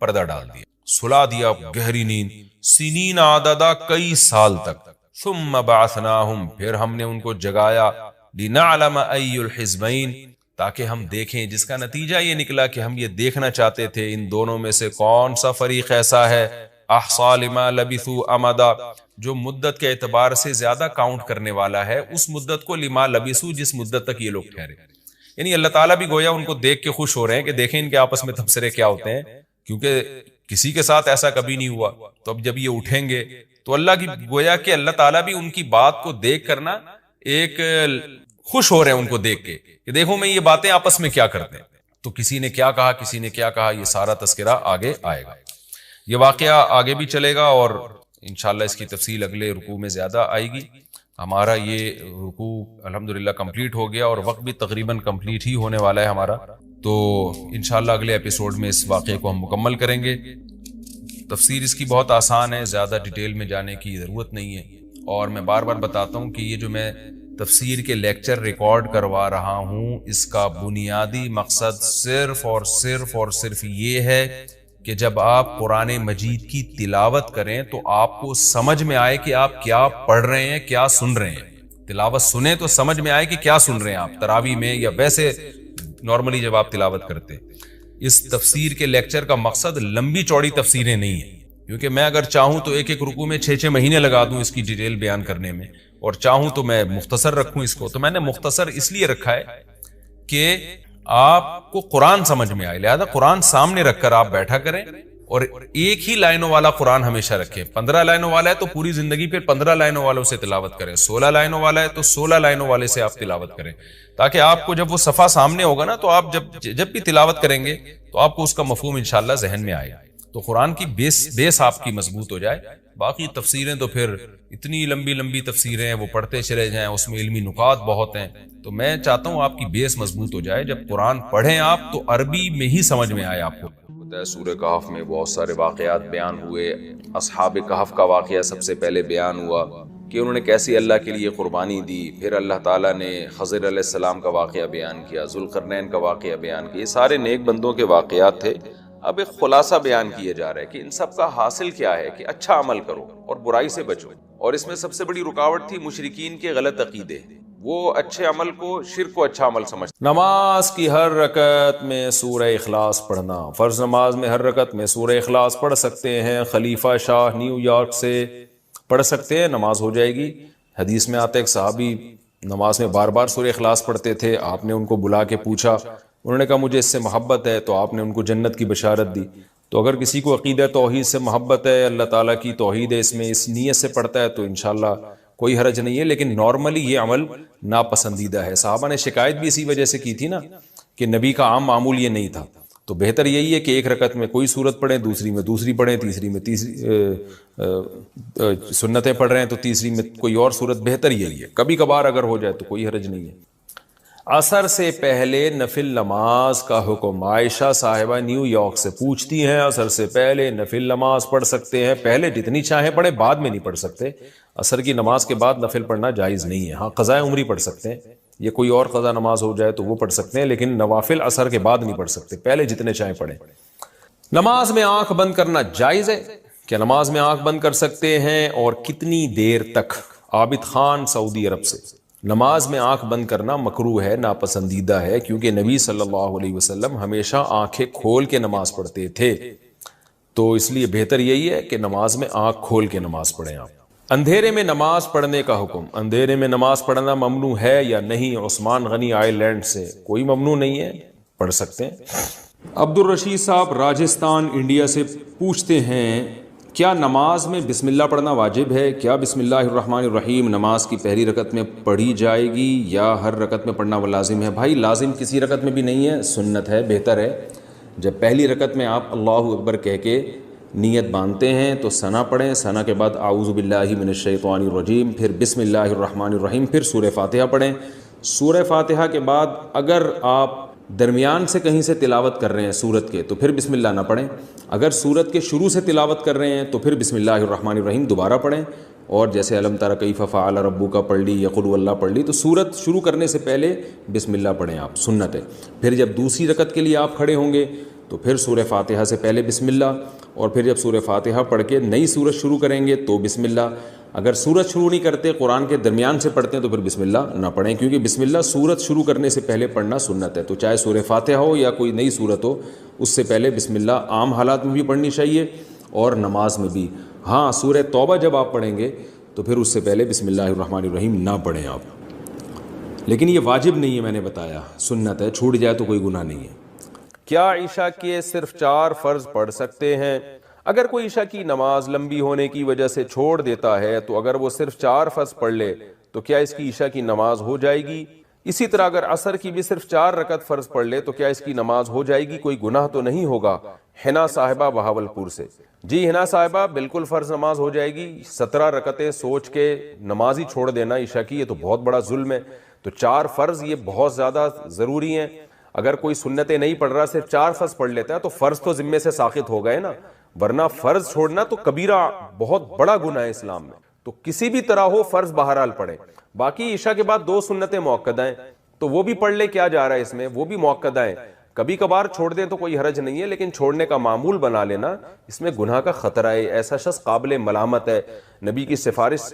پردہ ڈال دیا، سلا دیا گہری نیند، سنین عددا، کئی سال تک. ثم بعثناہم، پھر ہم نے ان کو جگایا، لنعلم ای الحزبین، تاکہ ہم دیکھیں، جس کا نتیجہ یہ نکلا کہ ہم یہ دیکھنا چاہتے تھے ان دونوں میں سے کون سا فریق ایسا ہے احصیٰ لما لبثوا امدا، جو مدت کے اعتبار سے زیادہ کاؤنٹ کرنے والا ہے اس مدت کو، لما لبثوا، جس مدت تک یہ لوگ ٹھہرے. یعنی اللہ تعالیٰ بھی گویا ان کو دیکھ کے خوش ہو رہے ہیں کہ دیکھیں ان کے آپس میں تبصرے کیا ہوتے ہیں، کیونکہ کسی کے ساتھ ایسا کبھی نہیں ہوا. تو اب جب یہ اٹھیں گے تو اللہ کی گویا کہ اللہ تعالیٰ بھی ان کی بات کو دیکھ کرنا ایک خوش ہو رہے ہیں ان کو دیکھ کے کہ دیکھو میں یہ باتیں آپس میں کیا کرتے ہیں. تو کسی نے کیا کہا، کسی نے کیا کہا، یہ سارا تذکرہ آگے آئے گا. یہ واقعہ آگے بھی چلے گا اور انشاءاللہ اس کی تفصیل اگلے رکوع میں زیادہ آئے گی. ہمارا یہ رکوع الحمدللہ کمپلیٹ ہو گیا اور وقت بھی تقریباً کمپلیٹ ہی ہونے والا ہے ہمارا. تو انشاءاللہ اگلے ایپیسوڈ میں اس واقعے کو ہم مکمل کریں گے. تفسیر اس کی بہت آسان ہے، زیادہ ڈیٹیل میں جانے کی ضرورت نہیں ہے. اور میں بار بار بتاتا ہوں کہ یہ جو میں تفسیر کے لیکچر ریکارڈ کروا رہا ہوں، اس کا بنیادی مقصد صرف اور صرف یہ ہے کہ جب آپ قرآن مجید کی تلاوت کریں تو آپ کو سمجھ میں آئے کہ آپ کیا پڑھ رہے ہیں، کیا سن رہے ہیں. تلاوت سنیں تو سمجھ میں آئے کہ کیا سن رہے ہیں آپ تراویح میں یا ویسے نارملی جب آپ تلاوت کرتے. اس تفسیر کے لیکچر کا مقصد لمبی چوڑی تفسیریں نہیں ہیں، کیونکہ میں اگر چاہوں تو ایک رکوع میں 6 مہینے لگا دوں اس کی ڈیٹیل بیان کرنے میں، اور چاہوں تو میں مختصر رکھوں اس کو. تو میں نے مختصر اس لیے رکھا ہے کہ آپ کو قرآن سمجھ میں آئے، لہذا قرآن سامنے رکھ کر آپ بیٹھا کریں اور ایک ہی لائنوں والا قرآن ہمیشہ رکھیں. 15 لائنوں والا ہے تو پوری زندگی پھر 15 لائنوں والوں سے تلاوت کریں، 16 لائنوں والا ہے تو 16 لائنوں والے سے آپ تلاوت کریں، تاکہ آپ کو جب وہ صفحہ سامنے ہوگا نا تو آپ جب بھی تلاوت کریں گے تو آپ کو اس کا مفہوم انشاءاللہ ذہن میں آئے، تو قرآن کی بیس آپ کی مضبوط ہو جائے. باقی تفسیریں تو پھر اتنی لمبی تفسیریں ہیں، وہ پڑھتے چلے جائیں، اس میں علمی نکات بہت ہیں. تو میں چاہتا ہوں آپ کی بیس مضبوط ہو جائے، جب قرآن پڑھیں آپ تو عربی میں ہی سمجھ میں آئے آپ کو. سورہ کہف میں بہت سارے واقعات بیان ہوئے. اصحاب کہف کا واقعہ سب سے پہلے بیان ہوا کہ انہوں نے کیسی اللہ کے لیے قربانی دی، پھر اللہ تعالیٰ نے خضر علیہ السلام کا واقعہ بیان کیا، ذوالقرنین کا واقعہ بیان کیا، یہ سارے نیک بندوں کے واقعات تھے۔ اب ایک خلاصہ بیان کیا جا رہا ہے کہ ان سب کا حاصل کیا ہے کہ اچھا عمل کرو اور برائی سے بچو، اور اس میں سب سے بڑی رکاوٹ تھی مشرکین کے غلط عقیدے، وہ اچھے عمل کو، شرک کو اچھا عمل سمجھتے۔ نماز کی ہر رکعت میں سورہ اخلاص پڑھنا، فرض نماز میں ہر رکعت میں سورہ اخلاص پڑھ سکتے ہیں، خلیفہ شاہ نیو یارک سے پڑھ سکتے ہیں، نماز ہو جائے گی۔ حدیث میں آتا ہے ایک صحابی نماز میں بار بار سورہ اخلاص پڑھتے تھے، آپ نے ان کو بلا کے پوچھا، انہوں نے کہا مجھے اس سے محبت ہے، تو آپ نے ان کو جنت کی بشارت دی۔ تو اگر کسی کو عقیدہ توحید سے محبت ہے، اللہ تعالیٰ کی توحید ہے، اس میں اس نیت سے پڑھتا ہے، تو انشاءاللہ کوئی حرج نہیں ہے، لیکن نارملی یہ عمل ناپسندیدہ ہے۔ صحابہ نے شکایت بھی اسی وجہ سے کی تھی نا کہ نبی کا عام معمول یہ نہیں تھا، تو بہتر یہی ہے کہ ایک رکعت میں کوئی سورت پڑھیں، دوسری میں دوسری پڑھیں، تیسری میں تیسری سنتیں پڑھ رہے ہیں تو تیسری میں کوئی اور سورت، بہتر یہی ہے۔ کبھی کبھار اگر ہو جائے تو کوئی حرج نہیں ہے۔ عصر سے پہلے نفل نماز کا حکم، عائشہ صاحبہ نیو یارک سے پوچھتی ہیں عصر سے پہلے نفل نماز پڑھ سکتے ہیں؟ پہلے جتنی چاہیں پڑھیں، بعد میں نہیں پڑھ سکتے۔ عصر کی نماز کے بعد نفل پڑھنا جائز نہیں ہے، ہاں قضاء عمری پڑھ سکتے ہیں، یہ کوئی اور قضا نماز ہو جائے تو وہ پڑھ سکتے ہیں، لیکن نوافل عصر کے بعد نہیں پڑھ سکتے، پہلے جتنے چاہیں پڑھیں۔ نماز میں آنکھ بند کرنا جائز ہے؟ کیا نماز میں آنکھ بند کر سکتے ہیں اور کتنی دیر تک؟ عابد خان سعودی عرب سے۔ نماز میں آنکھ بند کرنا مکروہ ہے، ناپسندیدہ ہے، کیونکہ نبی صلی اللہ علیہ وسلم ہمیشہ آنکھیں کھول کے نماز پڑھتے تھے، تو اس لیے بہتر یہی ہے کہ نماز میں آنکھ کھول کے نماز پڑھیں آپ۔ اندھیرے میں نماز پڑھنے کا حکم، اندھیرے میں نماز پڑھنا ممنوع ہے یا نہیں؟ عثمان غنی آئی لینڈ سے۔ کوئی ممنوع نہیں ہے، پڑھ سکتے ہیں۔ عبد الرشید صاحب راجستھان انڈیا سے پوچھتے ہیں کیا نماز میں بسم اللہ پڑھنا واجب ہے؟ کیا بسم اللہ الرحمن الرحیم نماز کی پہلی رکعت میں پڑھی جائے گی یا ہر رکعت میں پڑھنا وہ لازم ہے؟ بھائی لازم کسی رکعت میں بھی نہیں ہے، سنت ہے، بہتر ہے جب پہلی رکعت میں آپ اللہ اکبر کہہ کے نیت باندھتے ہیں تو ثنا پڑھیں، ثنا کے بعد اعوذ باللہ من الشیطان الرجیم، پھر بسم اللہ الرحمن الرحیم، پھر سورہ فاتحہ پڑھیں۔ سورہ فاتحہ کے بعد اگر آپ درمیان سے کہیں سے تلاوت کر رہے ہیں سورت کے تو پھر بسم اللہ نہ پڑھیں، اگر سورت کے شروع سے تلاوت کر رہے ہیں تو پھر بسم اللہ الرحمن الرحیم دوبارہ پڑھیں، اور جیسے الم تر کیف فعل ربک پڑھ لی یا قل واللہ پڑھ لی، تو سورت شروع کرنے سے پہلے بسم اللہ پڑھیں آپ، سنت ہے۔ پھر جب دوسری رکعت کے لیے آپ کھڑے ہوں گے تو پھر سورہ فاتحہ سے پہلے بسم اللہ، اور پھر جب سورہ فاتحہ پڑھ کے نئی سورت شروع کریں گے تو بسم اللہ۔ اگر سورت شروع نہیں کرتے، قرآن کے درمیان سے پڑھتے ہیں تو پھر بسم اللہ نہ پڑھیں، کیونکہ بسم اللہ سورت شروع کرنے سے پہلے پڑھنا سنت ہے، تو چاہے سورہ فاتحہ ہو یا کوئی نئی سورت ہو، اس سے پہلے بسم اللہ عام حالات میں بھی پڑھنی چاہیے اور نماز میں بھی۔ ہاں سورہ توبہ جب آپ پڑھیں گے تو پھر اس سے پہلے بسم اللہ الرحمن الرحیم نہ پڑھیں آپ، لیکن یہ واجب نہیں ہے، میں نے بتایا سنت ہے، چھوٹ جائے تو کوئی گناہ نہیں ہے۔ کیا عشاء کے صرف 4 فرض پڑھ سکتے ہیں؟ اگر کوئی عشاء کی نماز لمبی ہونے کی وجہ سے چھوڑ دیتا ہے تو اگر وہ صرف 4 فرض پڑھ لے تو کیا اس کی عشاء کی نماز ہو جائے گی؟ اسی طرح اگر عصر کی بھی صرف 4 رکعت فرض پڑھ لے تو کیا اس کی نماز ہو جائے گی؟ کوئی گناہ تو نہیں ہوگا؟ حنا صاحبہ بہاولپور سے۔ جی حنا صاحبہ بالکل فرض نماز ہو جائے گی، 17 رکعتیں سوچ کے نماز ہی چھوڑ دینا عشاء کی، یہ تو بہت بڑا ظلم ہے، تو 4 فرض یہ بہت زیادہ ضروری ہیں۔ اگر کوئی سنتیں نہیں پڑھ رہا، صرف 4 فرض پڑھ لیتا ہے تو فرض تو ذمے سے ساقط ہو گئے نا، ورنہ فرض چھوڑنا تو کبیرہ بہت بڑا گناہ ہے اسلام میں، تو کسی بھی طرح ہو فرض بہرحال پڑھے۔ باقی عشاء کے بعد 2 سنتیں مؤکدہ ہیں تو وہ بھی پڑھ لے، کیا جا رہا ہے اس میں، وہ بھی مؤکدہ ہیں، کبھی کبھار چھوڑ دیں تو کوئی حرج نہیں ہے، لیکن چھوڑنے کا معمول بنا لینا اس میں گناہ کا خطرہ ہے، ایسا شخص قابل ملامت ہے، نبی کی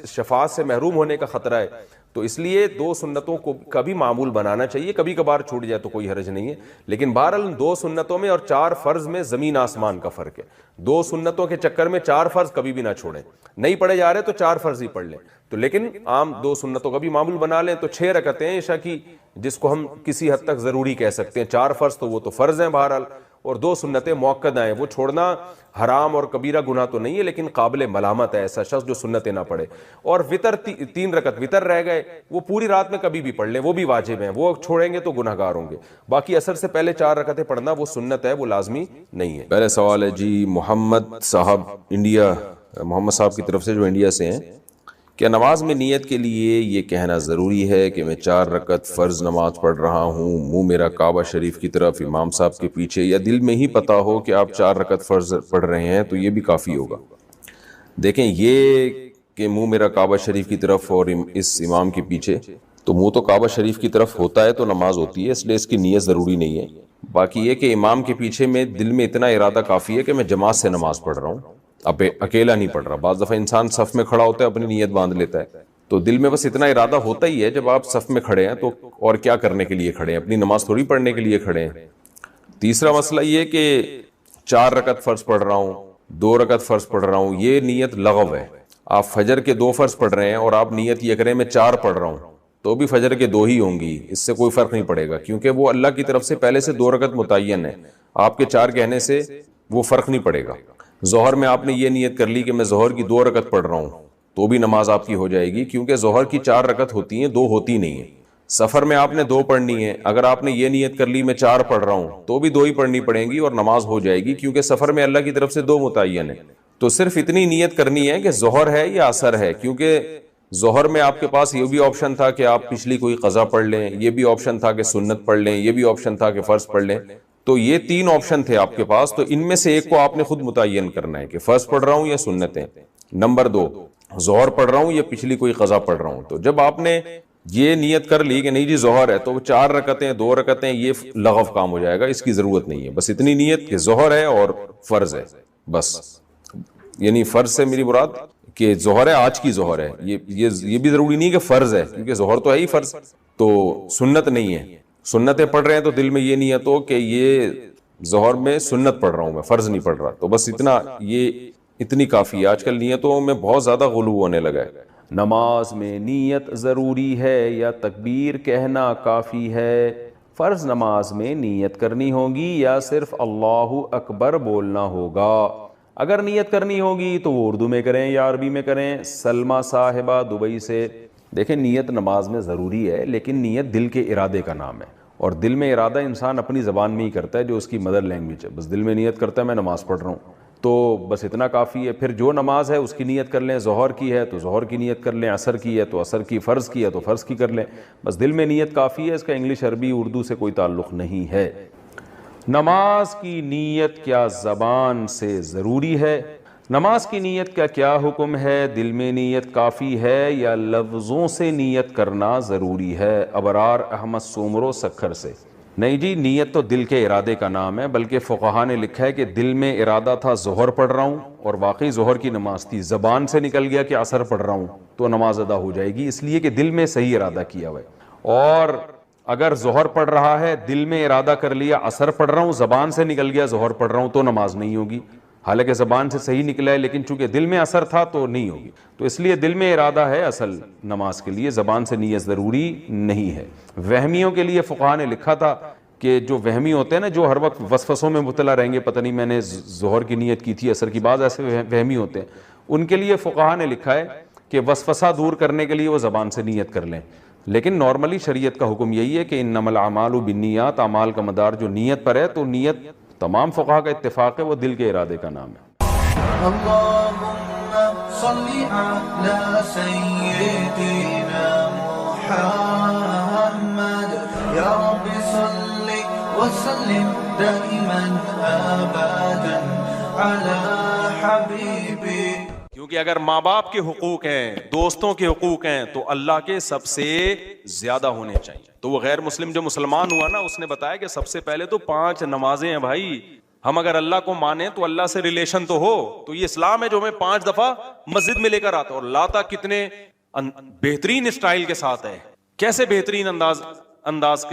شفاعت سے محروم ہونے کا خطرہ ہے، تو اس لیے 2 سنتوں کو کبھی معمول بنانا چاہیے، کبھی کبھار چھوٹ جائے تو کوئی حرج نہیں ہے، لیکن بہرحال 2 سنتوں میں اور 4 فرض میں زمین آسمان کا فرق ہے۔ 2 سنتوں کے چکر میں 4 فرض کبھی بھی نہ چھوڑیں، نہیں پڑھے جا رہے تو 4 فرض ہی پڑھ لیں، تو لیکن عام 2 سنتوں کا بھی معمول بنا لیں تو 6 رکعتیں عشاء کی، جس کو ہم کسی حد تک ضروری کہہ سکتے ہیں، 4 فرض تو وہ تو فرض ہیں بہرحال، اور 2 سنتیں مؤکدہ ہیں، وہ چھوڑنا حرام اور کبیرہ گناہ تو نہیں ہے لیکن قابل ملامت ہے ایسا شخص جو سنتیں نہ پڑھے۔ اور وتر 3 رکعت وتر رہ گئے، وہ پوری رات میں کبھی بھی پڑھ لیں، وہ بھی واجب ہیں، وہ چھوڑیں گے تو گنہگار ہوں گے۔ باقی عصر سے پہلے 4 رکعتیں پڑھنا وہ سنت ہے، وہ لازمی نہیں ہے۔ پہلے سوال ہے جی محمد صاحب انڈیا، محمد صاحب کی طرف سے جو انڈیا سے ہیں، کیا نماز میں نیت کے لیے یہ کہنا ضروری ہے کہ میں 4 رکعت فرض نماز پڑھ رہا ہوں، منہ میرا کعبہ شریف کی طرف امام صاحب کے پیچھے، یا دل میں ہی پتہ ہو کہ آپ 4 رکعت فرض پڑھ رہے ہیں تو یہ بھی کافی ہوگا؟ دیکھیں یہ کہ منہ میرا کعبہ شریف کی طرف اور اس امام کے پیچھے، تو منہ تو کعبہ شریف کی طرف ہوتا ہے تو نماز ہوتی ہے، اس لیے اس کی نیت ضروری نہیں ہے۔ باقی یہ کہ امام کے پیچھے میں دل میں اتنا ارادہ کافی ہے کہ میں جماعت سے نماز پڑھ رہا ہوں، اب اکیلا نہیں پڑھ رہا۔ بعض دفعہ انسان صف میں کھڑا ہوتا ہے اپنی نیت باندھ لیتا ہے، تو دل میں بس اتنا ارادہ ہوتا ہی ہے جب آپ صف میں کھڑے ہیں تو اور کیا کرنے کے لیے کھڑے ہیں، اپنی نماز تھوڑی پڑھنے کے لیے کھڑے ہیں۔ تیسرا مسئلہ یہ کہ 4 رکعت فرض پڑھ رہا ہوں، 2 رکعت فرض پڑھ رہا ہوں، یہ نیت لغو ہے۔ آپ فجر کے 2 فرض پڑھ رہے ہیں اور آپ نیت یہ کریں میں 4 پڑھ رہا ہوں، تو بھی فجر کے 2 ہی ہوں گی، اس سے کوئی فرق نہیں پڑے گا، کیونکہ وہ اللہ کی طرف سے پہلے سے 2 رکعت متعین ہے، آپ کے 4 کہنے سے وہ فرق نہیں پڑے گا۔ ظہر میں آپ نے یہ نیت کر لی کہ میں ظہر کی 2 رکعت پڑھ رہا ہوں، تو بھی نماز آپ کی ہو جائے گی، کیونکہ ظہر کی 4 رکعت ہوتی ہیں، 2 ہوتی نہیں ہیں۔ سفر میں آپ نے 2 پڑھنی ہے، اگر آپ نے یہ نیت کر لی میں 4 پڑھ رہا ہوں تو بھی 2 ہی پڑھنی پڑیں گی اور نماز ہو جائے گی، کیونکہ سفر میں اللہ کی طرف سے 2 متعین ہے۔ تو صرف اتنی نیت کرنی ہے کہ ظہر ہے یا عصر ہے، کیونکہ ظہر میں آپ کے پاس یہ بھی آپشن تھا کہ آپ پچھلی کوئی قضا پڑھ لیں، یہ بھی آپشن تھا کہ سنت پڑھ لیں، یہ بھی آپشن تھا کہ فرض پڑھ لیں، تو یہ 3 آپشن تھے آپ کے پاس، تو ان میں سے ایک کو آپ نے خود متعین کرنا ہے کہ فرض پڑھ رہا ہوں یا سنتیں۔ نمبر 2، ظہر پڑھ رہا ہوں یا پچھلی کوئی قضا پڑھ رہا ہوں۔ تو جب آپ نے یہ نیت کر لی کہ نہیں جی ظہر ہے، تو 4 رکعتیں 2 رکعتیں یہ لغو کام ہو جائے گا، اس کی ضرورت نہیں ہے۔ بس اتنی نیت کہ ظہر ہے اور فرض ہے، بس۔ یعنی فرض سے میری مراد کہ ظہر ہے، آج کی ظہر ہے، یہ بھی ضروری نہیں کہ فرض ہے، کیونکہ ظہر تو ہے ہی فرض، تو سنت نہیں ہے۔ سنتیں پڑھ رہے ہیں تو دل میں یہ نیت ہو کہ یہ ظہر میں سنت پڑھ رہا ہوں، میں فرض نہیں پڑھ رہا، تو بس اتنا، یہ اتنی کافی ہے۔ آج کل نیتوں میں بہت زیادہ غلو ہونے لگا ہے۔ نماز میں نیت ضروری ہے یا تکبیر کہنا کافی ہے؟ فرض نماز میں نیت کرنی ہوگی یا صرف اللہ اکبر بولنا ہوگا؟ اگر نیت کرنی ہوگی تو وہ اردو میں کریں یا عربی میں کریں۔ سلمہ صاحبہ دبئی سے، دیکھیں نیت نماز میں ضروری ہے، لیکن نیت دل کے ارادے کا نام ہے، اور دل میں ارادہ انسان اپنی زبان میں ہی کرتا ہے جو اس کی مدر لینگویج ہے۔ بس دل میں نیت کرتا ہے میں نماز پڑھ رہا ہوں، تو بس اتنا کافی ہے۔ پھر جو نماز ہے اس کی نیت کر لیں، ظہر کی ہے تو ظہر کی نیت کر لیں، عصر کی ہے تو عصر کی، فرض کی ہے تو فرض کی کر لیں، بس دل میں نیت کافی ہے، اس کا انگلش عربی اردو سے کوئی تعلق نہیں ہے۔ نماز کی نیت کیا زبان سے ضروری ہے؟ نماز کی نیت کا کیا حکم ہے؟ دل میں نیت کافی ہے یا لفظوں سے نیت کرنا ضروری ہے؟ ابرار احمد سومرو سکھر سے۔ نہیں جی، نیت تو دل کے ارادے کا نام ہے، بلکہ فقہا نے لکھا ہے کہ دل میں ارادہ تھا ظہر پڑھ رہا ہوں، اور واقعی ظہر کی نماز تھی، زبان سے نکل گیا کہ عصر پڑھ رہا ہوں، تو نماز ادا ہو جائے گی، اس لیے کہ دل میں صحیح ارادہ کیا ہوا ہے۔ اور اگر ظہر پڑھ رہا ہے، دل میں ارادہ کر لیا عصر پڑھ رہا ہوں، زبان سے نکل گیا ظہر پڑھ رہا ہوں، تو نماز نہیں ہوگی، حالانکہ زبان سے صحیح نکلا ہے، لیکن چونکہ دل میں اثر تھا تو نہیں ہوگی۔ تو اس لیے دل میں ارادہ ہے اصل نماز کے لیے، زبان سے نیت ضروری نہیں ہے۔ وہمیوں کے لیے فقہا نے لکھا تھا کہ جو وہمی ہوتے ہیں نا، جو ہر وقت وسوسوں میں مبتلا رہیں گے، پتہ نہیں میں نے ظہر کی نیت کی تھی عصر کی، بعض ایسے وہمی ہوتے ہیں، ان کے لیے فقہا نے لکھا ہے کہ وسوسہ دور کرنے کے لیے وہ زبان سے نیت کر لیں، لیکن نارملی شریعت کا حکم یہی ہے کہ انما الاعمال بالنیات، اعمال کا مدار جو نیت پر ہے، تو نیت تمام فقہا کا اتفاق ہے وہ دل کے ارادے کا نام ہے۔ اللہم صلی علی سیدنا محمد، یا رب صلی وسلم دائما ابدا علی حبیبی۔ کیونکہ اگر ماں باپ کے حقوق ہیں، دوستوں کے حقوق ہیں، تو اللہ کے سب سے زیادہ ہونے چاہیے۔ تو وہ غیر مسلم جو مسلمان ہوا نا، اس نے بتایا کہ سب سے پہلے تو 5 نمازیں ہیں بھائی، ہم اگر اللہ کو مانیں تو اللہ سے ریلیشن تو ہو، تو یہ اسلام ہے جو ہمیں 5 دفعہ مسجد میں لے کر آتا، اور لاتا کتنے بہترین اسٹائل کے ساتھ ہے، کیسے بہترین انداز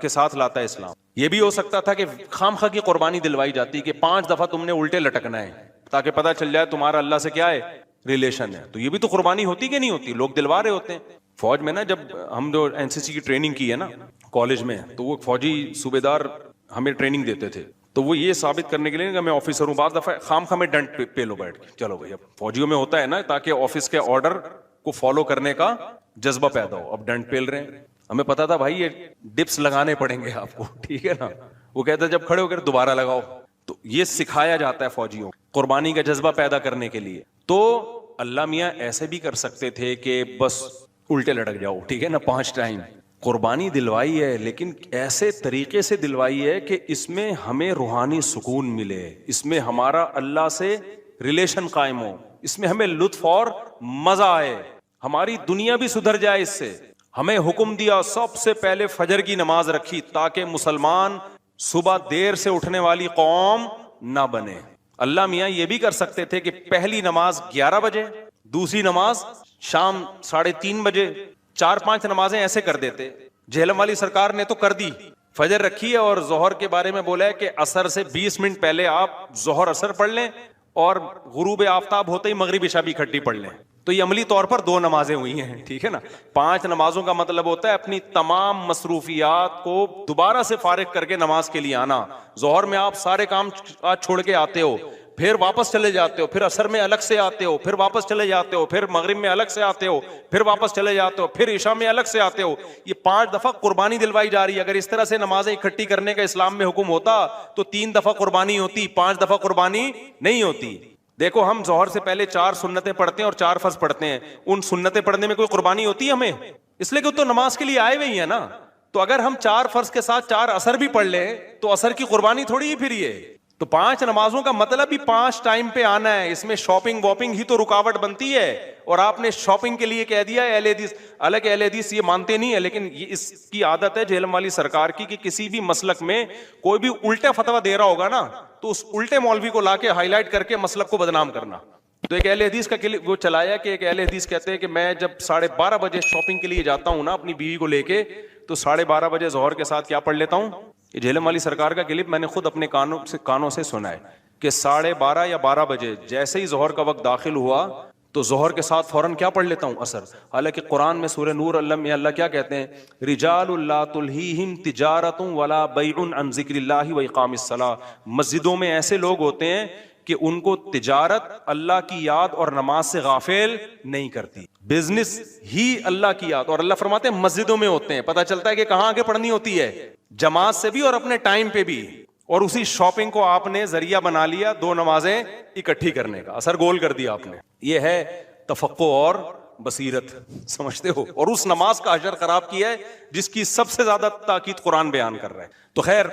کے ساتھ لاتا ہے اسلام۔ یہ بھی ہو سکتا تھا کہ خام خواہ کی قربانی دلوائی جاتی کہ 5 دفعہ تم نے الٹے لٹکنا ہے، تاکہ پتہ چل جائے تمہارا اللہ سے کیا ہے، ریلیشن ہے۔ تو یہ بھی تو قربانی ہوتی کہ نہیں ہوتی، لوگ دلوا رہے ہوتے ہیں۔ فوج میں نا، جب ہم جو NCC کی ٹریننگ کی ہے نا کالج میں، تو وہ فوجی صوبے دار ہمیں ٹریننگ دیتے تھے، تو وہ یہ ثابت کرنے کے لیے کہ میں آفیسر ہوں، بعض دفعہ خام خواہ میں ڈنڈ پہ لو بیٹھ کے، چلو بھائی، اب فوجیوں میں ہوتا ہے نا، تاکہ آفس کے آرڈر کو فالو کرنے کا جذبہ پیدا ہو، اب ڈنڈ پیل رہے ہیں، ہمیں پتا تھا بھائی یہ ڈپس لگانے پڑیں گے آپ کو، ٹھیک ہے نا، وہ کہتا ہے جب کھڑے ہو کر دوبارہ لگاؤ، تو یہ سکھایا جاتا ہے فوجیوں قربانی کا جذبہ پیدا کرنے کے لیے۔ تو اللہ میاں ایسے بھی کر سکتے تھے کہ بس الٹے لٹک جاؤ، ٹھیک ہے نا، 5 ٹائم قربانی دلوائی ہے، لیکن ایسے طریقے سے دلوائی ہے کہ اس میں ہمیں روحانی سکون ملے، اس میں ہمارا اللہ سے ریلیشن قائم ہو, اس میں ہمیں لطف اور مزہ آئے, ہماری دنیا بھی سدھر جائے. اس سے ہمیں حکم دیا سب سے پہلے فجر کی نماز رکھی تاکہ مسلمان صبح دیر سے اٹھنے والی قوم نہ بنے. اللہ میاں یہ بھی کر سکتے تھے کہ پہلی نماز 11 بجے, دوسری نماز شام 3:30 بجے, 4-5 نمازیں ایسے کر دیتے. جہلم والی سرکار نے تو کر دی, فجر رکھی ہے اور ظہر کے بارے میں بولا ہے کہ عصر سے 20 منٹ پہلے آپ ظہر عصر پڑھ لیں اور غروب آفتاب ہوتے ہی مغرب عشاء بھی اکٹھی پڑھ لیں. تو یہ عملی طور پر 2 نمازیں ہوئی ہیں, ٹھیک ہے نا. 5 نمازوں کا مطلب ہوتا ہے اپنی تمام مصروفیات کو دوبارہ سے فارغ کر کے نماز کے لیے آنا. ظہر میں آپ سارے کام چھوڑ کے آتے ہو, پھر واپس چلے جاتے ہو, پھر عصر میں الگ سے آتے ہو, پھر واپس چلے جاتے ہو, پھر مغرب میں الگ سے آتے ہو, پھر واپس چلے جاتے ہو, پھر عشاء میں الگ سے آتے ہو. یہ 5 دفعہ قربانی دلوائی جا رہی ہے. اگر اس طرح سے نمازیں اکٹھی کرنے کا اسلام میں حکم ہوتا تو 3 دفعہ قربانی ہوتی, 5 دفعہ قربانی نہیں ہوتی. دیکھو ہم ظہر سے پہلے 4 سنتیں پڑھتے ہیں اور 4 فرض پڑھتے ہیں. ان سنتیں پڑھنے میں کوئی قربانی ہوتی ہے ہمیں؟ اس لیے کہ تو نماز کے لیے آئے ہوئے ہیں نا. تو اگر ہم 4 فرض کے ساتھ 4 عصر بھی پڑھ لیں تو عصر کی قربانی تھوڑی ہی پھر یہ. تو 5 نمازوں کا مطلب ہی 5 ٹائم پہ آنا ہے. اس میں شاپنگ واپنگ ہی تو رکاوٹ بنتی ہے, اور آپ نے شاپنگ کے لیے کہہ دیا ہے اہل حدیث. حالانکہ اہل حدیث یہ مانتے نہیں ہے, لیکن یہ اس کی عادت ہے جہلم والی سرکار کی کہ کسی بھی مسلک میں کوئی بھی الٹا فتویٰ دے رہا ہوگا نا تو اس الٹے مولوی کو لا کے ہائی لائٹ کر کے مسلک کو بدنام کرنا. تو ایک اہل حدیث کا وہ چلایا کہ ایک اہل حدیث کہتے ہیں کہ میں جب 12:30 بجے شاپنگ کے لیے جاتا ہوں نا اپنی بیوی کو لے کے, تو 12:30 بجے ظہر کے ساتھ کیا پڑھ لیتا ہوں. یہ جہلم والی سرکار کا کلپ میں نے خود اپنے کانوں سے سنا ہے کہ 12:30 یا 12 بجے جیسے ہی ظہر کا وقت داخل ہوا تو ظہر کے ساتھ فوراً کیا پڑھ لیتا ہوں, عصر. حالانکہ قرآن میں سورہ نور اللہ کیا کہتے ہیں, رجال لا تلہیہم تجارت ولا بیع عن ذکر اللہ واقام الصلاۃ. مسجدوں میں ایسے لوگ ہوتے ہیں کہ ان کو تجارت اللہ کی یاد اور نماز سے غافل نہیں کرتی, بزنس ہی اللہ کی یاد. اور اللہ فرماتے ہیں مسجدوں میں ہوتے ہیں. پتہ چلتا ہے کہ کہاں آگے پڑھنی ہوتی ہے, جماعت سے بھی اور اپنے ٹائم پہ بھی. اور اسی شاپنگ کو آپ نے ذریعہ بنا لیا 2 نمازیں اکٹھی کرنے کا, اثر گول کر دیا آپ نے. یہ ہے تفقہ اور بصیرت, سمجھتے ہو. اور اس نماز کا اجر خراب کیا ہے جس کی سب سے زیادہ تاکید قرآن بیان کر رہا ہے. تو خیر,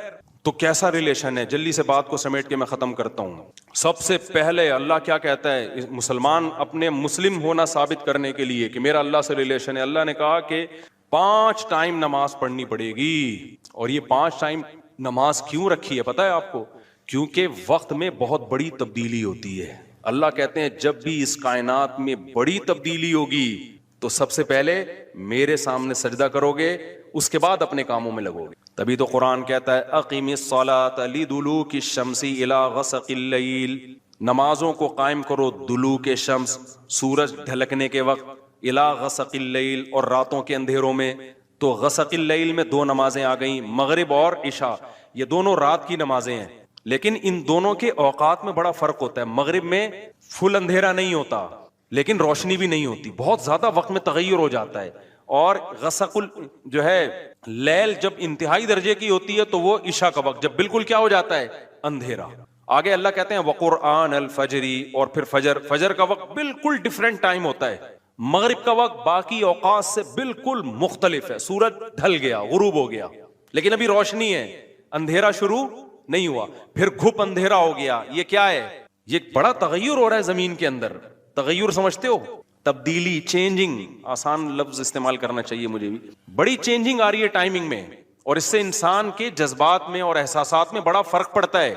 تو کیسا ریلیشن ہے, جلدی سے بات کو سمیٹ کے میں ختم کرتا ہوں. سب سے پہلے اللہ کیا کہتا ہے, مسلمان اپنے مسلم ہونا ثابت کرنے کے لیے کہ میرا اللہ سے ریلیشن ہے, اللہ نے کہا کہ 5 ٹائم نماز پڑھنی پڑے گی. اور یہ 5 ٹائم نماز کیوں رکھی ہے پتہ ہے آپ کو؟ کیونکہ وقت میں بہت بڑی تبدیلی ہوتی ہے. اللہ کہتے ہیں جب بھی اس کائنات میں بڑی تبدیلی ہوگی تو سب سے پہلے میرے سامنے سجدہ کرو گے, اس کے بعد اپنے کاموں میں لگو گے. تبھی تو قرآن کہتا ہے اقیم الصلاۃ لدلوک الشمس الی غسق اللیل, نمازوں کو قائم کرو دلوک شمس, سورج ڈھلکنے کے وقت, الی غسق اللیل, اور راتوں کے اندھیروں میں. تو غسق اللیل میں 2 نمازیں آ گئیں, مغرب اور عشاء. یہ دونوں رات کی نمازیں ہیں, لیکن ان دونوں کے اوقات میں بڑا فرق ہوتا ہے. مغرب میں فل اندھیرا نہیں ہوتا لیکن روشنی بھی نہیں ہوتی, بہت زیادہ وقت میں تغیر ہو جاتا ہے. اور غسق جو ہے لیل جب انتہائی درجے کی ہوتی ہے تو وہ عشاء کا وقت جب بالکل کیا ہو جاتا ہے, اندھیرا. آگے اللہ کہتے ہیں وقرآن الفجر, اور پھر فجر کا وقت بالکل ڈفرینٹ ٹائم ہوتا ہے. مغرب کا وقت باقی اوقات سے بالکل مختلف ہے. سورج ڈھل گیا, غروب ہو گیا, لیکن ابھی روشنی ہے, اندھیرا شروع نہیں ہوا. پھر گھپ اندھیرا ہو گیا. یہ کیا ہے؟ یہ بڑا تغیر ہو رہا ہے زمین کے اندر. تغیر سمجھتے ہو, تبدیلی, چینجنگ. آسان لفظ استعمال کرنا چاہیے مجھے بھی. بڑی چینجنگ آ رہی ہے ٹائمنگ میں, اور اس سے انسان کے جذبات میں اور احساسات میں بڑا فرق پڑتا ہے.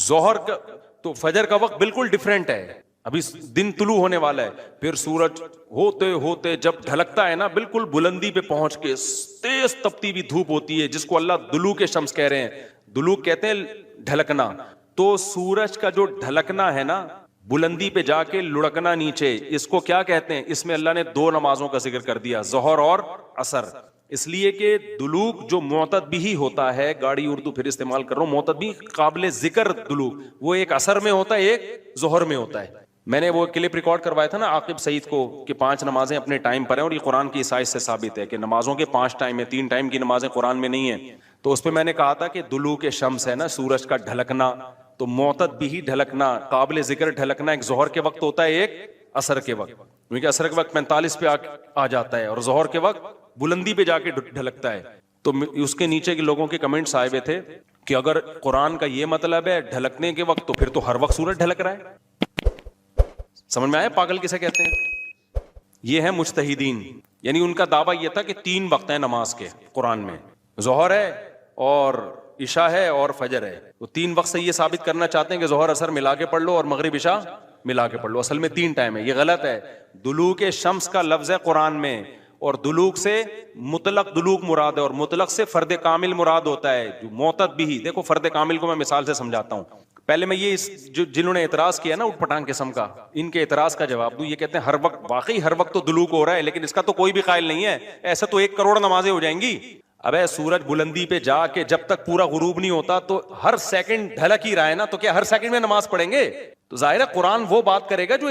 ظہر کا تو فجر کا وقت بالکل ڈفرینٹ ہے, ابھی دن طلوع ہونے والا ہے. پھر سورج ہوتے ہوتے جب ڈھلکتا ہے نا بالکل بلندی پہ پہنچ کے, تیز تپتی ہوئی دھوپ ہوتی ہے جس کو اللہ دلوک شمس کہہ رہے ہیں. دلوک کہتے ہیں ڈھلکنا. تو سورج کا جو ڈھلکنا ہے نا, بلندی پہ جا کے لڑکنا نیچے, اس کو کیا کہتے ہیں؟ اس میں اللہ نے 2 نمازوں کا ذکر کر دیا, ظہر اور عصر. اس لیے کہ دلوک جو معتد بھی ہوتا ہے, گاڑی اردو پھر استعمال کر رہا ہوں, معتد بھی قابل ذکر دلوک, وہ ایک عصر میں ہوتا ہے, ایک ظہر میں ہوتا ہے. میں نے وہ کلپ ریکارڈ کروایا تھا نا عاقب سعید کو کہ 5 نمازیں اپنے ٹائم پر ہیں, اور یہ قرآن کی عیسائی سے ثابت ہے کہ نمازوں کے 5 ٹائم ہیں, 3 ٹائم کی نمازیں قرآن میں نہیں ہیں. تو اس پہ میں نے کہا تھا کہ دلوک شمس ہے نا, سورج کا ڈھلکنا, تو معتد بھی ڈھلکنا, قابل ذکر ڈھلکنا ایک ظہر کے وقت ہوتا ہے, ایک عصر کے وقت. کیونکہ عصر کے وقت 45 پہ آ جاتا ہے اور ظہر کے وقت بلندی پہ جا کے ڈھلکتا ہے. تو اس کے نیچے کے لوگوں کے کمنٹس آئے ہوئے تھے کہ اگر قرآن کا یہ مطلب ہے ڈھلکنے کے وقت, تو پھر تو ہر وقت سورج ڈھلک رہا ہے. سمجھ میں آیا پاگل کسے کہتے ہیں؟ یہ ہے مجتہدین، یعنی ان کا دعویٰ یہ تھا کہ 3 وقت ہیں نماز کے قرآن میں، ظہر ہے اور عشاء ہے اور فجر ہے. تو 3 وقت سے یہ ثابت کرنا چاہتے ہیں کہ ظہر اثر ملا کے پڑھ لو اور مغرب عشاء ملا کے پڑھ لو. اصل میں 3 ٹائم ہے. یہ غلط ہے. دلوک شمس کا لفظ ہے قرآن میں، اور دلوک سے مطلق دلوک مراد ہے، اور مطلق سے فرد کامل مراد ہوتا ہے. جو معتد بھی، دیکھو فرد کامل کو میں مثال سے سمجھاتا ہوں. پہلے میں یہ جنہوں نے اعتراض کیا نا اٹھ پٹانگ قسم کا، ان کے اعتراض کا جواب دوں. یہ کہتے ہیں ہر وقت، واقعی ہر وقت تو دلوک ہو رہا ہے، لیکن اس کا تو کوئی بھی قائل نہیں ہے. ایسے تو 1 کروڑ نمازیں ہو جائیں گی. ابے سورج بلندی پہ جا کے جب تک پورا غروب نہیں ہوتا تو ہر سیکنڈ ڈھلک ہی رہا ہے نا، تو کیا ہر سیکنڈ میں نماز پڑھیں گے؟ تو ظاہر ہے قرآن وہ بات کرے گا جو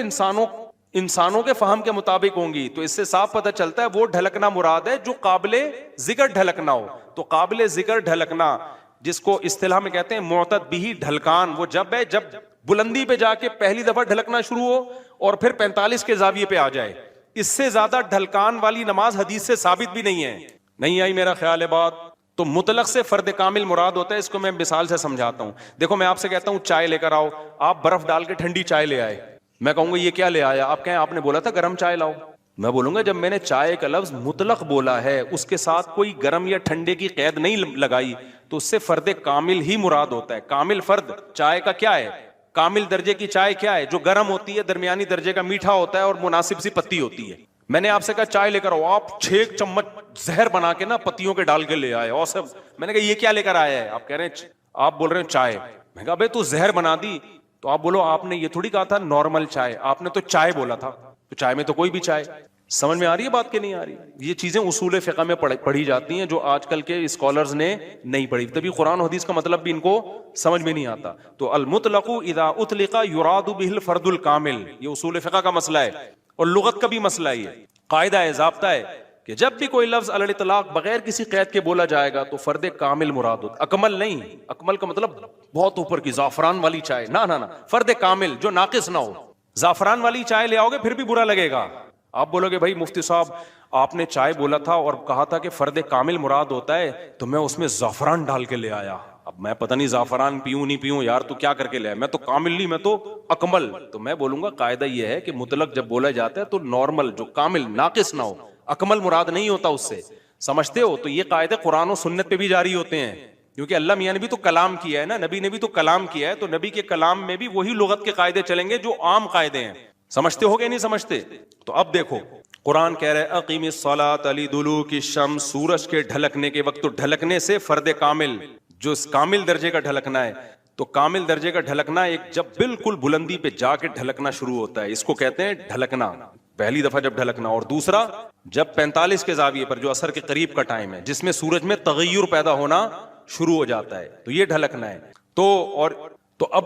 انسانوں کے فہم کے مطابق ہوں گی. تو اس سے صاف پتہ چلتا ہے وہ ڈھلکنا مراد ہے جو قابل ذکر ڈھلکنا ہو. تو قابل ذکر ڈھلکنا جس کو اصطلاح میں کہتے ہیں معتد بھی ڈھلکان، وہ جب ہے جب بلندی پہ جا کے پہلی دفعہ ڈھلکنا شروع ہو اور پھر 45 کے زاویے پہ آ جائے. اس سے زیادہ ڈھلکان والی نماز حدیث سے ثابت بھی نہیں ہے. نہیں آئی میرا خیال ہے بات؟ تو مطلق سے فرد کامل مراد ہوتا ہے. اس کو میں مثال سے سمجھاتا ہوں. دیکھو میں آپ سے کہتا ہوں چائے لے کر آؤ، آپ برف ڈال کے ٹھنڈی چائے لے آئے. میں کہوں گا یہ کیا لے آیا؟ آپ کہیں آپ نے بولا تھا گرم چائے لاؤ. میں بولوں گا جب میں نے چائے کا لفظ مطلق بولا ہے، اس کے ساتھ کوئی گرم یا ٹھنڈے کی قید نہیں لگائی، تو اس سے فرد کامل ہی مراد ہوتا ہے. کامل فرد چائے کا کیا ہے؟ کامل درجے کی چائے کیا ہے؟ جو گرم ہوتی ہے، درمیانی درجے کا میٹھا ہوتا ہے اور مناسب سی پتی ہوتی ہے. میں نے آپ سے کہا چائے لے کر آؤ، آپ 6 چمچ زہر بنا کے نا پتیوں کے ڈال کے لے آئے. اور سب میں نے کہا یہ کیا لے کر آیا ہے؟ آپ کہہ رہے ہیں آپ بول رہے ہیں چائے. میں کہا بھائی تو زہر بنا دی. تو آپ بولو آپ نے یہ تھوڑی کہا تھا نارمل چائے، آپ نے تو چائے بولا تھا. تو چائے میں تو کوئی بھی چائے. سمجھ میں آ رہی ہے بات کہ نہیں آ رہی؟ یہ چیزیں اصول فقہ میں پڑھی جاتی ہیں جو آج کل کے اسکالرز نے نہیں پڑھی. تبھی قرآن و حدیث کا مطلب بھی ان کو سمجھ میں نہیں آتا. تو المطلق اذا اطلق یراد به الفرد الکامل، یہ اصول فقہ کا مسئلہ ہے اور لغت کا بھی مسئلہ ہی ہے. قاعدہ ہے، ضابطہ ہے کہ جب بھی کوئی لفظ علی الاطلاق بغیر کسی قید کے بولا جائے گا تو فرد کامل مراد ہوتا. اکمل نہیں، اکمل کا مطلب بہت اوپر کی زعفران والی چائے، نہ فرد کامل جو ناقص نہ ہو. زعفران والی چائے لے آؤ گے پھر بھی برا لگے گا. آپ بولو گے بھائی مفتی صاحب آپ نے چائے بولا تھا اور کہا تھا کہ فرد کامل مراد ہوتا ہے، تو میں اس میں زعفران ڈال کے لے آیا. اب میں پتہ نہیں زعفران پیوں نہیں پیوں یار، تو کیا کر کے لے آیا؟ میں تو کامل نہیں، میں تو اکمل. تو میں بولوں گا قاعدہ یہ ہے کہ مطلق جب بولا جاتا ہے تو نارمل جو کامل ناقص نہ ہو، اکمل مراد نہیں ہوتا اس سے. سمجھتے ہو؟ تو یہ قاعدے قرآن و سنت پہ بھی جاری ہوتے ہیں، کیونکہ اللہ میاں نے بھی تو کلام کیا ہے نا، نبی نے بھی تو کلام کیا ہے. تو نبی کے کلام میں بھی وہی لغت کے قاعدے چلیں گے جو عام قاعدے ہیں. سمجھتے ہو گے نہیں سمجھتے؟ تو اب دیکھو قرآن کہہ رہے اقیم الصلاۃ لدلوک الشمس، سورج کے ڈھلکنے کے وقت. تو ڈھلکنے سے فرد کامل جو کامل درجے کا ڈھلکنا ہے، تو کامل درجے کا ڈھلکنا ایک جب بالکل بلندی پہ جا کے ڈھلکنا شروع ہوتا ہے، اس کو کہتے ہیں ڈھلکنا، پہلی دفعہ جب ڈھلکنا. اور دوسرا جب 45 کے زاویے پر جو عصر کے قریب کا ٹائم ہے جس میں سورج میں تغیر پیدا ہونا شروع ہو جاتا ہے، تو یہ ڈھلکنا ہے. تو اب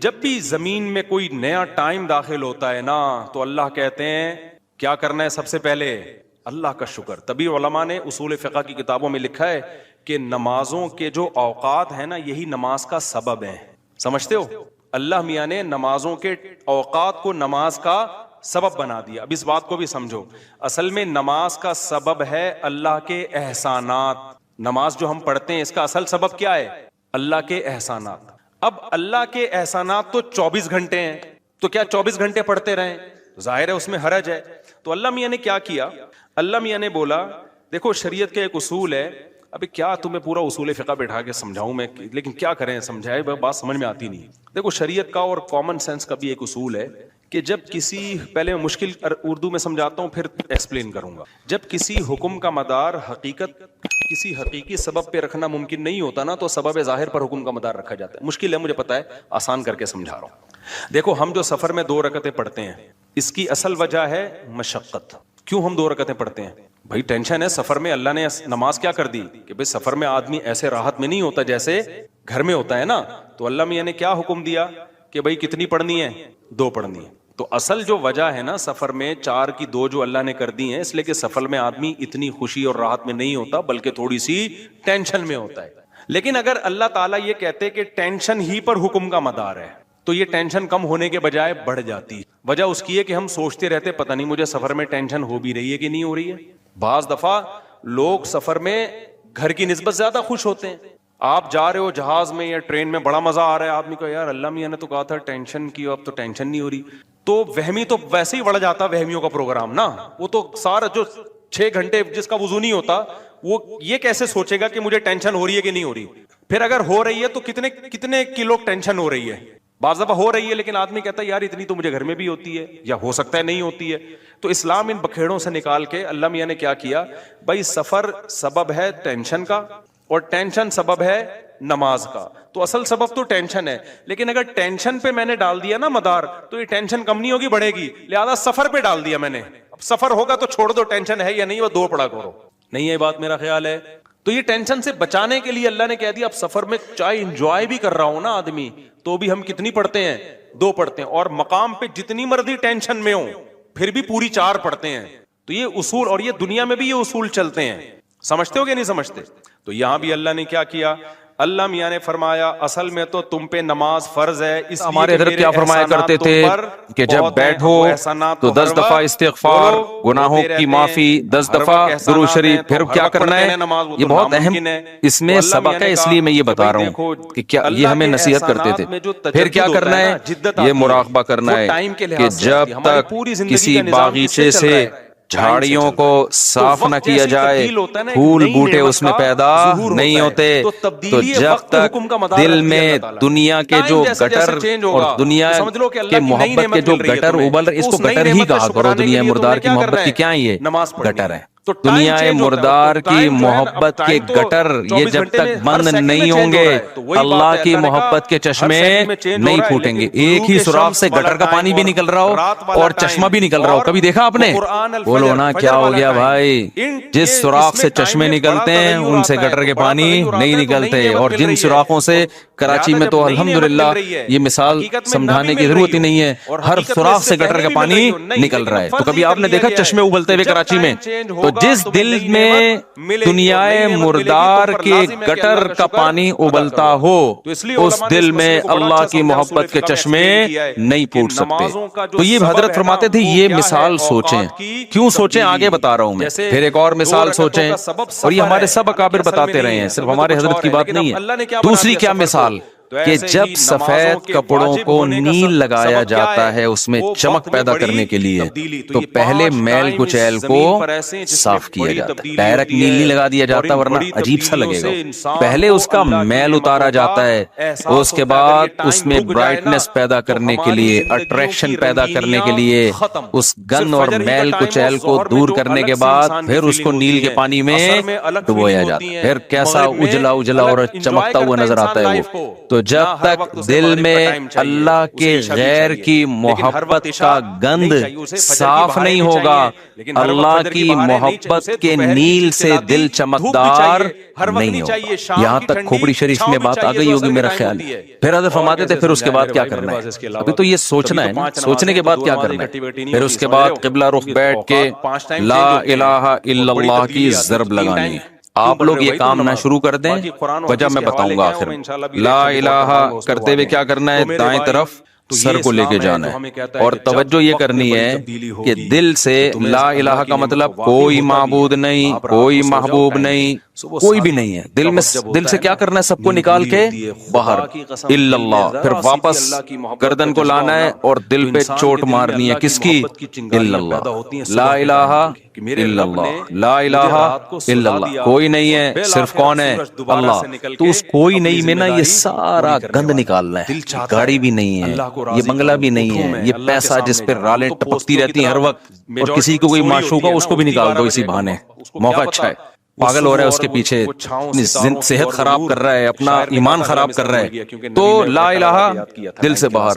جب بھی زمین میں کوئی نیا ٹائم داخل ہوتا ہے نا، تو اللہ کہتے ہیں کیا کرنا ہے؟ سب سے پہلے اللہ کا شکر. تبھی علماء نے اصول فقہ کی کتابوں میں لکھا ہے کہ نمازوں کے جو اوقات ہیں نا یہی نماز کا سبب ہے. سمجھتے ہو؟ اللہ میاں نے نمازوں کے اوقات کو نماز کا سبب بنا دیا. اب اس بات کو بھی سمجھو، اصل میں نماز کا سبب ہے اللہ کے احسانات. نماز جو ہم پڑھتے ہیں اس کا اصل سبب کیا ہے؟ اللہ کے احسانات. اب اللہ کے احسانات تو 24 گھنٹے ہیں، تو کیا 24 گھنٹے پڑھتے رہیں؟ ظاہر ہے اس میں حرج ہے. تو اللہ میاں نے کیا کیا؟ اللہ میاں نے بولا دیکھو شریعت کا ایک اصول ہے. ابھی کیا تمہیں پورا اصول فقہ بیٹھا کے سمجھاؤں میں، لیکن کیا کریں سمجھائے بات سمجھ میں آتی نہیں. دیکھو شریعت کا اور کامن سینس کا بھی ایک اصول ہے کہ جب کسی، پہلے میں مشکل اردو میں سمجھاتا ہوں پھر ایکسپلین کروں گا. جب کسی حکم کا مدار حقیقت کسی حقیقی سبب پہ رکھنا ممکن نہیں ہوتا نا، تو سبب ظاہر پر حکم کا مدار رکھا جاتا ہے. مشکل ہے مجھے پتا ہے، آسان کر کے سمجھا رہا ہوں. دیکھو ہم جو سفر میں 2 رکعتیں پڑھتے ہیں اس کی اصل وجہ ہے مشقت. کیوں ہم 2 رکعتیں پڑھتے ہیں؟ بھائی ٹینشن ہے سفر میں. اللہ نے نماز کیا کر دی کہ بھائی سفر میں آدمی ایسے راحت میں نہیں ہوتا جیسے گھر میں ہوتا ہے نا. تو اللہ میاں نے کیا حکم دیا کہ بھائی کتنی پڑھنی ہے؟ 2 پڑھنی ہے. تو اصل جو وجہ ہے نا سفر میں 4 کی 2 جو اللہ نے کر دی ہیں، اس لیے کہ سفر میں آدمی اتنی خوشی اور راحت میں نہیں ہوتا بلکہ تھوڑی سی ٹینشن میں ہوتا ہے. لیکن اگر اللہ تعالیٰ یہ کہتے کہ ٹینشن ہی پر حکم کا مدار ہے تو یہ ٹینشن کم ہونے کے بجائے بڑھ جاتی. وجہ اس کی ہے کہ ہم سوچتے رہتے پتہ نہیں مجھے سفر میں ٹینشن ہو بھی رہی ہے کہ نہیں ہو رہی ہے. بعض دفعہ لوگ سفر میں گھر کی نسبت زیادہ خوش ہوتے ہیں. آپ جا رہے ہو جہاز میں یا ٹرین میں، بڑا مزہ آ رہا ہے، آدمی کو یار اللہ میاں نے تو کہا تھا ٹینشن کی، اب تو ٹینشن نہیں ہو رہی. تو وہمی تو ویسے ہی بڑھ جاتا وہمیوں کا پروگرام نا, وہ تو سارا جو 6 گھنٹے جس کا وضو نہیں ہوتا وہ یہ کیسے سوچے گا کہ مجھے ٹینشن ہو رہی ہے کہ نہیں ہو رہی. پھر اگر ہو رہی ہے تو کتنے کلو ٹینشن ہو رہی ہے. بعض دفعہ ہو رہی ہے لیکن آدمی کہتا ہے یار اتنی تو مجھے گھر میں بھی ہوتی ہے, یا ہو سکتا ہے نہیں ہوتی ہے. تو اسلام ان بکھیڑوں سے نکال کے اللہ میاں نے کیا کیا, بھائی سفر سبب ہے ٹینشن کا اور ٹینشن سبب ہے نماز کا. تو اصل سبب تو ٹینشن ہے, لیکن اگر ٹینشن پہ میں نے ڈال دیا نا مدار تو یہ ٹینشن کم نہیں ہوگی, بڑھے گی. لہذا سفر پہ ڈال دیا میں نے, اب سفر ہوگا تو چھوڑ دو, ٹینشن ہے یا نہیں وہ 2 پڑھا کرو. نہیں ہے بات, میرا خیال ہے. تو یہ ٹینشن سے بچانے کے لیے اللہ نے کہہ دیا اب سفر میں چاہے انجوائے بھی کر رہا ہوں نا آدمی تو بھی ہم کتنی پڑھتے ہیں, 2 پڑھتے ہیں. اور مقام پہ جتنی مرضی ٹینشن میں ہوں پھر بھی پوری 4 پڑھتے ہیں. تو یہ اصول, اور یہ دنیا میں بھی یہ اصول چلتے ہیں. سمجھتے ہو کہ نہیں سمجھتے؟ تو یہاں بھی اللہ نے کیا کیا, اللہ میاں نے فرمایا اصل میں تو تم پہ نماز فرض ہے. ہمارے حضرت کیا فرمایا کرتے تھے کہ جب بیٹھو تو 10 دفعہ استغفار, گناہوں کی معافی, 10 دفعہ درود شریف. پھر کیا کرنا ہے, یہ بہت اہم اس میں سبق ہے, اس لیے میں یہ بتا رہا ہوں کہ کیا یہ ہمیں نصیحت کرتے تھے. پھر کیا کرنا ہے, یہ مراقبہ کرنا ہے کہ جب تک کسی باغیچے سے جھاڑیوں کو صاف نہ کیا جائے, پھول بوٹے اس میں پیدا نہیں ہوتے, تو جب تک دل میں دنیا کے جو گٹر اور دنیا کے محبت کے جو گٹر ابل رہے, اس کو گٹر ہی کہا کرو. دنیا مردار کی محبت کی کیا یہ گٹر ہے. دنیا مردار کی محبت کے گٹر یہ جب تک بند نہیں ہوں گے اللہ کی محبت کے چشمے نہیں پھوٹیں گے. ایک ہی سوراخ سے گٹر کا پانی بھی نکل رہا ہو اور چشمہ بھی نکل رہا ہو, کبھی دیکھا آپ نے؟ بولو نا کیا ہو گیا بھائی, جس سوراخ سے چشمے نکلتے ہیں ان سے گٹر کے پانی نہیں نکلتے. اور جن سوراخوں سے کراچی میں تو الحمدللہ یہ مثال سمجھانے کی ضرورت ہی نہیں ہے, ہر سوراخ سے گٹر کا پانی نکل رہا ہے. تو کبھی آپ نے دیکھا چشمے ابلتے ہوئے کراچی میں؟ تو جس دل میں دنیا مردار کے گٹر کا پانی ابلتا ہو اس دل میں اللہ کی محبت کے چشمے نہیں پھوٹ سکتے. تو یہ حضرت فرماتے تھے یہ مثال سوچیں. کیوں سوچیں, آگے بتا رہا ہوں میں. پھر ایک اور مثال سوچیں, اور یہ ہمارے سب اکابر بتاتے رہے ہیں, صرف ہمارے حضرت کی بات نہیں ہے. دوسری کیا مثال کہ جب سفید کپڑوں کو نیل لگایا جاتا ہے اس میں چمک پیدا کرنے کے لیے, تو پہلے میل کچیل کو صاف کیا جاتا ہے. ڈائریکٹ نیل نہیں لگا دیا جاتا ورنہ عجیب سا لگے گا. پہلے اس کا میل اتارا جاتا ہے, اس کے بعد اس میں برائٹنس پیدا کرنے کے لیے, اٹریکشن پیدا کرنے کے لیے, اس گند اور میل کچیل کو دور کرنے کے بعد پھر اس کو نیل کے پانی میں ڈبویا جاتا ہے. پھر کیسا اجلا اجلا اور چمکتا ہوا نظر آتا ہے وہ. تو جب تک دل میں اللہ کے غیر کی محبت کا گند صاف نہیں ہوگا, اللہ کی محبت کے نیل سے دل چمکدار نہیں ہوگا. یہاں تک کھوپڑی شریف میں بات آ گئی ہوگی میرا خیال. پھر حضرت فرماتے تھے پھر اس کے بعد کیا کرنا ہے. ابھی تو یہ سوچنا ہے, سوچنے کے بعد کیا کرنا ہے. پھر اس کے بعد قبلہ رخ بیٹھ کے لا الہ الا اللہ کی ضرب لگانی ہے. آپ لوگ یہ کام نہ شروع کر دیں, وجہ میں بتاؤں گا آخر. لا الہ کرتے ہوئے کیا کرنا ہے, دائیں طرف سر کو لے کے جانا ہے, اور توجہ یہ کرنی ہے کہ دل سے لا الہ کا مطلب کوئی معبود نہیں, کوئی محبوب نہیں, کوئی بھی نہیں ہے. دل سے کیا کرنا ہے, سب کو نکال کے باہر الا اللہ. پھر واپس گردن کو لانا ہے اور دل پہ چوٹ مارنی ہے. کس کی؟ الا اللہ. لا الہ الا اللہ, لا الہ الا اللہ. کوئی نہیں ہے, صرف کون ہے؟ اللہ. تو اس کوئی نہیں میں نا یہ سارا گند نکالنا ہے. گاڑی بھی نہیں ہے, یہ بنگلہ بھی نہیں ہے, یہ پیسہ جس پہ رالیں ٹپکتی رہتی ہیں ہر وقت, اور کسی کو کوئی معشوق ہو اس کو بھی نکال دو اسی بہانے. موقع اچھا ہے, پاگل ہو رہا ہے اس کے پیچھے, اپنی صحت خراب کر رہا ہے, اپنا ایمان خراب کر رہا ہے. تو لا الہ دل سے باہر,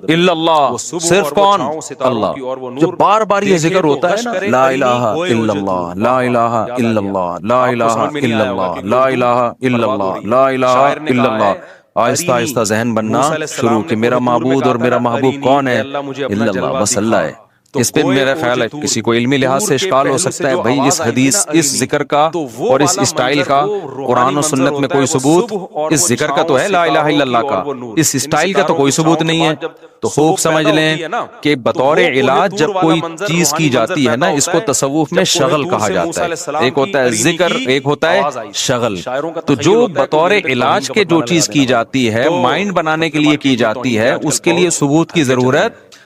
الا اللہ صرف کون؟ اللہ. جو بار بار یہ ذکر ہوتا ہے نا, لا الہ الا اللہ, لا الہ الا اللہ, لا الہ الا اللہ, لا الہ الا اللہ, لا الہ الا اللہ. آہستہ آہستہ ذہن بننا شروع کہ میرا معبود اور میرا محبوب کون ہے؟ الا اللہ, بس اللہ ہے. اس پہ میرا خیال ہے کسی کو علمی لحاظ سے اشکال ہو سکتا ہے, بھائی اس حدیث, اس ذکر کا اور اس اسٹائل کا قرآن و سنت میں کوئی ثبوت, اس ذکر کا تو ہے لا الہ الا اللہ کا, اس اسٹائل کا تو کوئی ثبوت نہیں ہے. تو خوب سمجھ لیں کہ بطور علاج جب کوئی چیز کی جاتی ہے نا, اس کو تصوف میں شغل کہا جاتا ہے. ایک ہوتا ہے ذکر, ایک ہوتا ہے شغل. تو جو بطور علاج کے جو چیز کی جاتی ہے, مائنڈ بنانے کے لیے کی جاتی ہے, اس کے لیے ثبوت کی ضرورت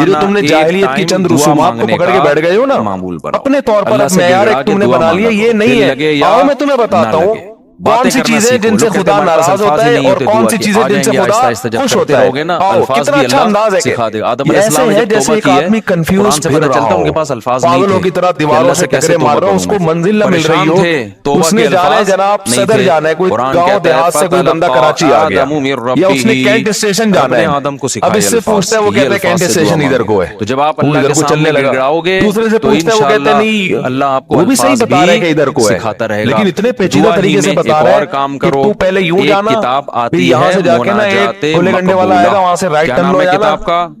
یہ جو تم نے جاہلیت کی چند رسومات کو پکڑ کے بیٹھ گئے ہو نا اپنے طور پر معیار ایک تم نے بنا لیا, یہ نہیں ہے. آؤ میں تمہیں بتاتا ہوں کون سی چیزیں جن سے خدا ناراض ہوتا ہے اور کون سی چیزیں جن سے خدا خوش ہوتا ہے. کتنا اچھا انداز ہے کہ ایسے ہے جیسے ایک آدمی کنفیوز پھر رہا ہو, پاگلوں کی طرح دیواروں سے ٹکرے مار رہا ہو, اس کو منزل نہ مل رہی ہو. اس نے جانا ہے جناب صدر جانا ہے, کوئی گاؤں دیہات سے کوئی بندہ کراچی آ گیا, یا اس نے کینٹ اسٹیشن جانا ہے. اب اس سے پوچھتا ہے وہ کہتا ہے کینٹ اسٹیشن ادھر کو ہے, تو جب آپ اللہ کے چلنے لگا. دوسرے سے پوچھتا ہے وہ کہتا ہے نہیں اللہ آپ کو وہ بھی صحیح بتا رہا ہے کہ ادھر کو ہے, لیکن اتنے پیچیدہ طریقے سے بتا رہا ہے کہ تو پہلے یوں جانا, پھر یہاں سے جا کے نا ایک کھلے گنڈے والا آئے گا, وہاں سے رائٹ ٹرن ہو جانا,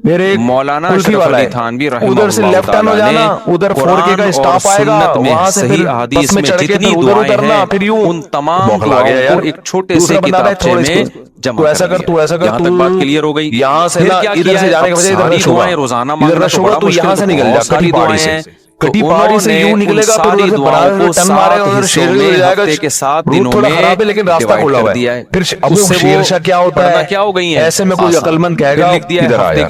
پھر ایک مولانا کلفی والا ہے ادھر سے لیفٹ ٹرن ہو جانا, ادھر 4K کا اسٹاپ آئے گا, وہاں سے پھر بس میں چڑھ کے ادھر اترنا, پھر یوں ان تمام بوکھلا گیا یار. ایک چھوٹے سے کتابچے میں تو ایسا کر, تو ایسا کر, یہاں تک بات کلیئر ہو گئی. یہاں سے ادھر سے جانے کے بجائے ادھر نہ شوبہ, روزانہ ادھر نہ شوبہ, تو یہاں سے نکل جا کٹی پہاڑی سے, کٹی پہاڑی سے یوں نکلے گا, پھر ادھر سے بنارس میں ٹرن مارے گا, ادھر شیر ہو جائے گا. روٹ تھوڑا خراب ہے لیکن راستہ کھلا ہوا ہے. پھر اب وہ شیر شاہ کیا ہوتا ہے, کیا ہو گئی ہیں ایسے میں کوئی عقل مند کہے گا ادھر آیا,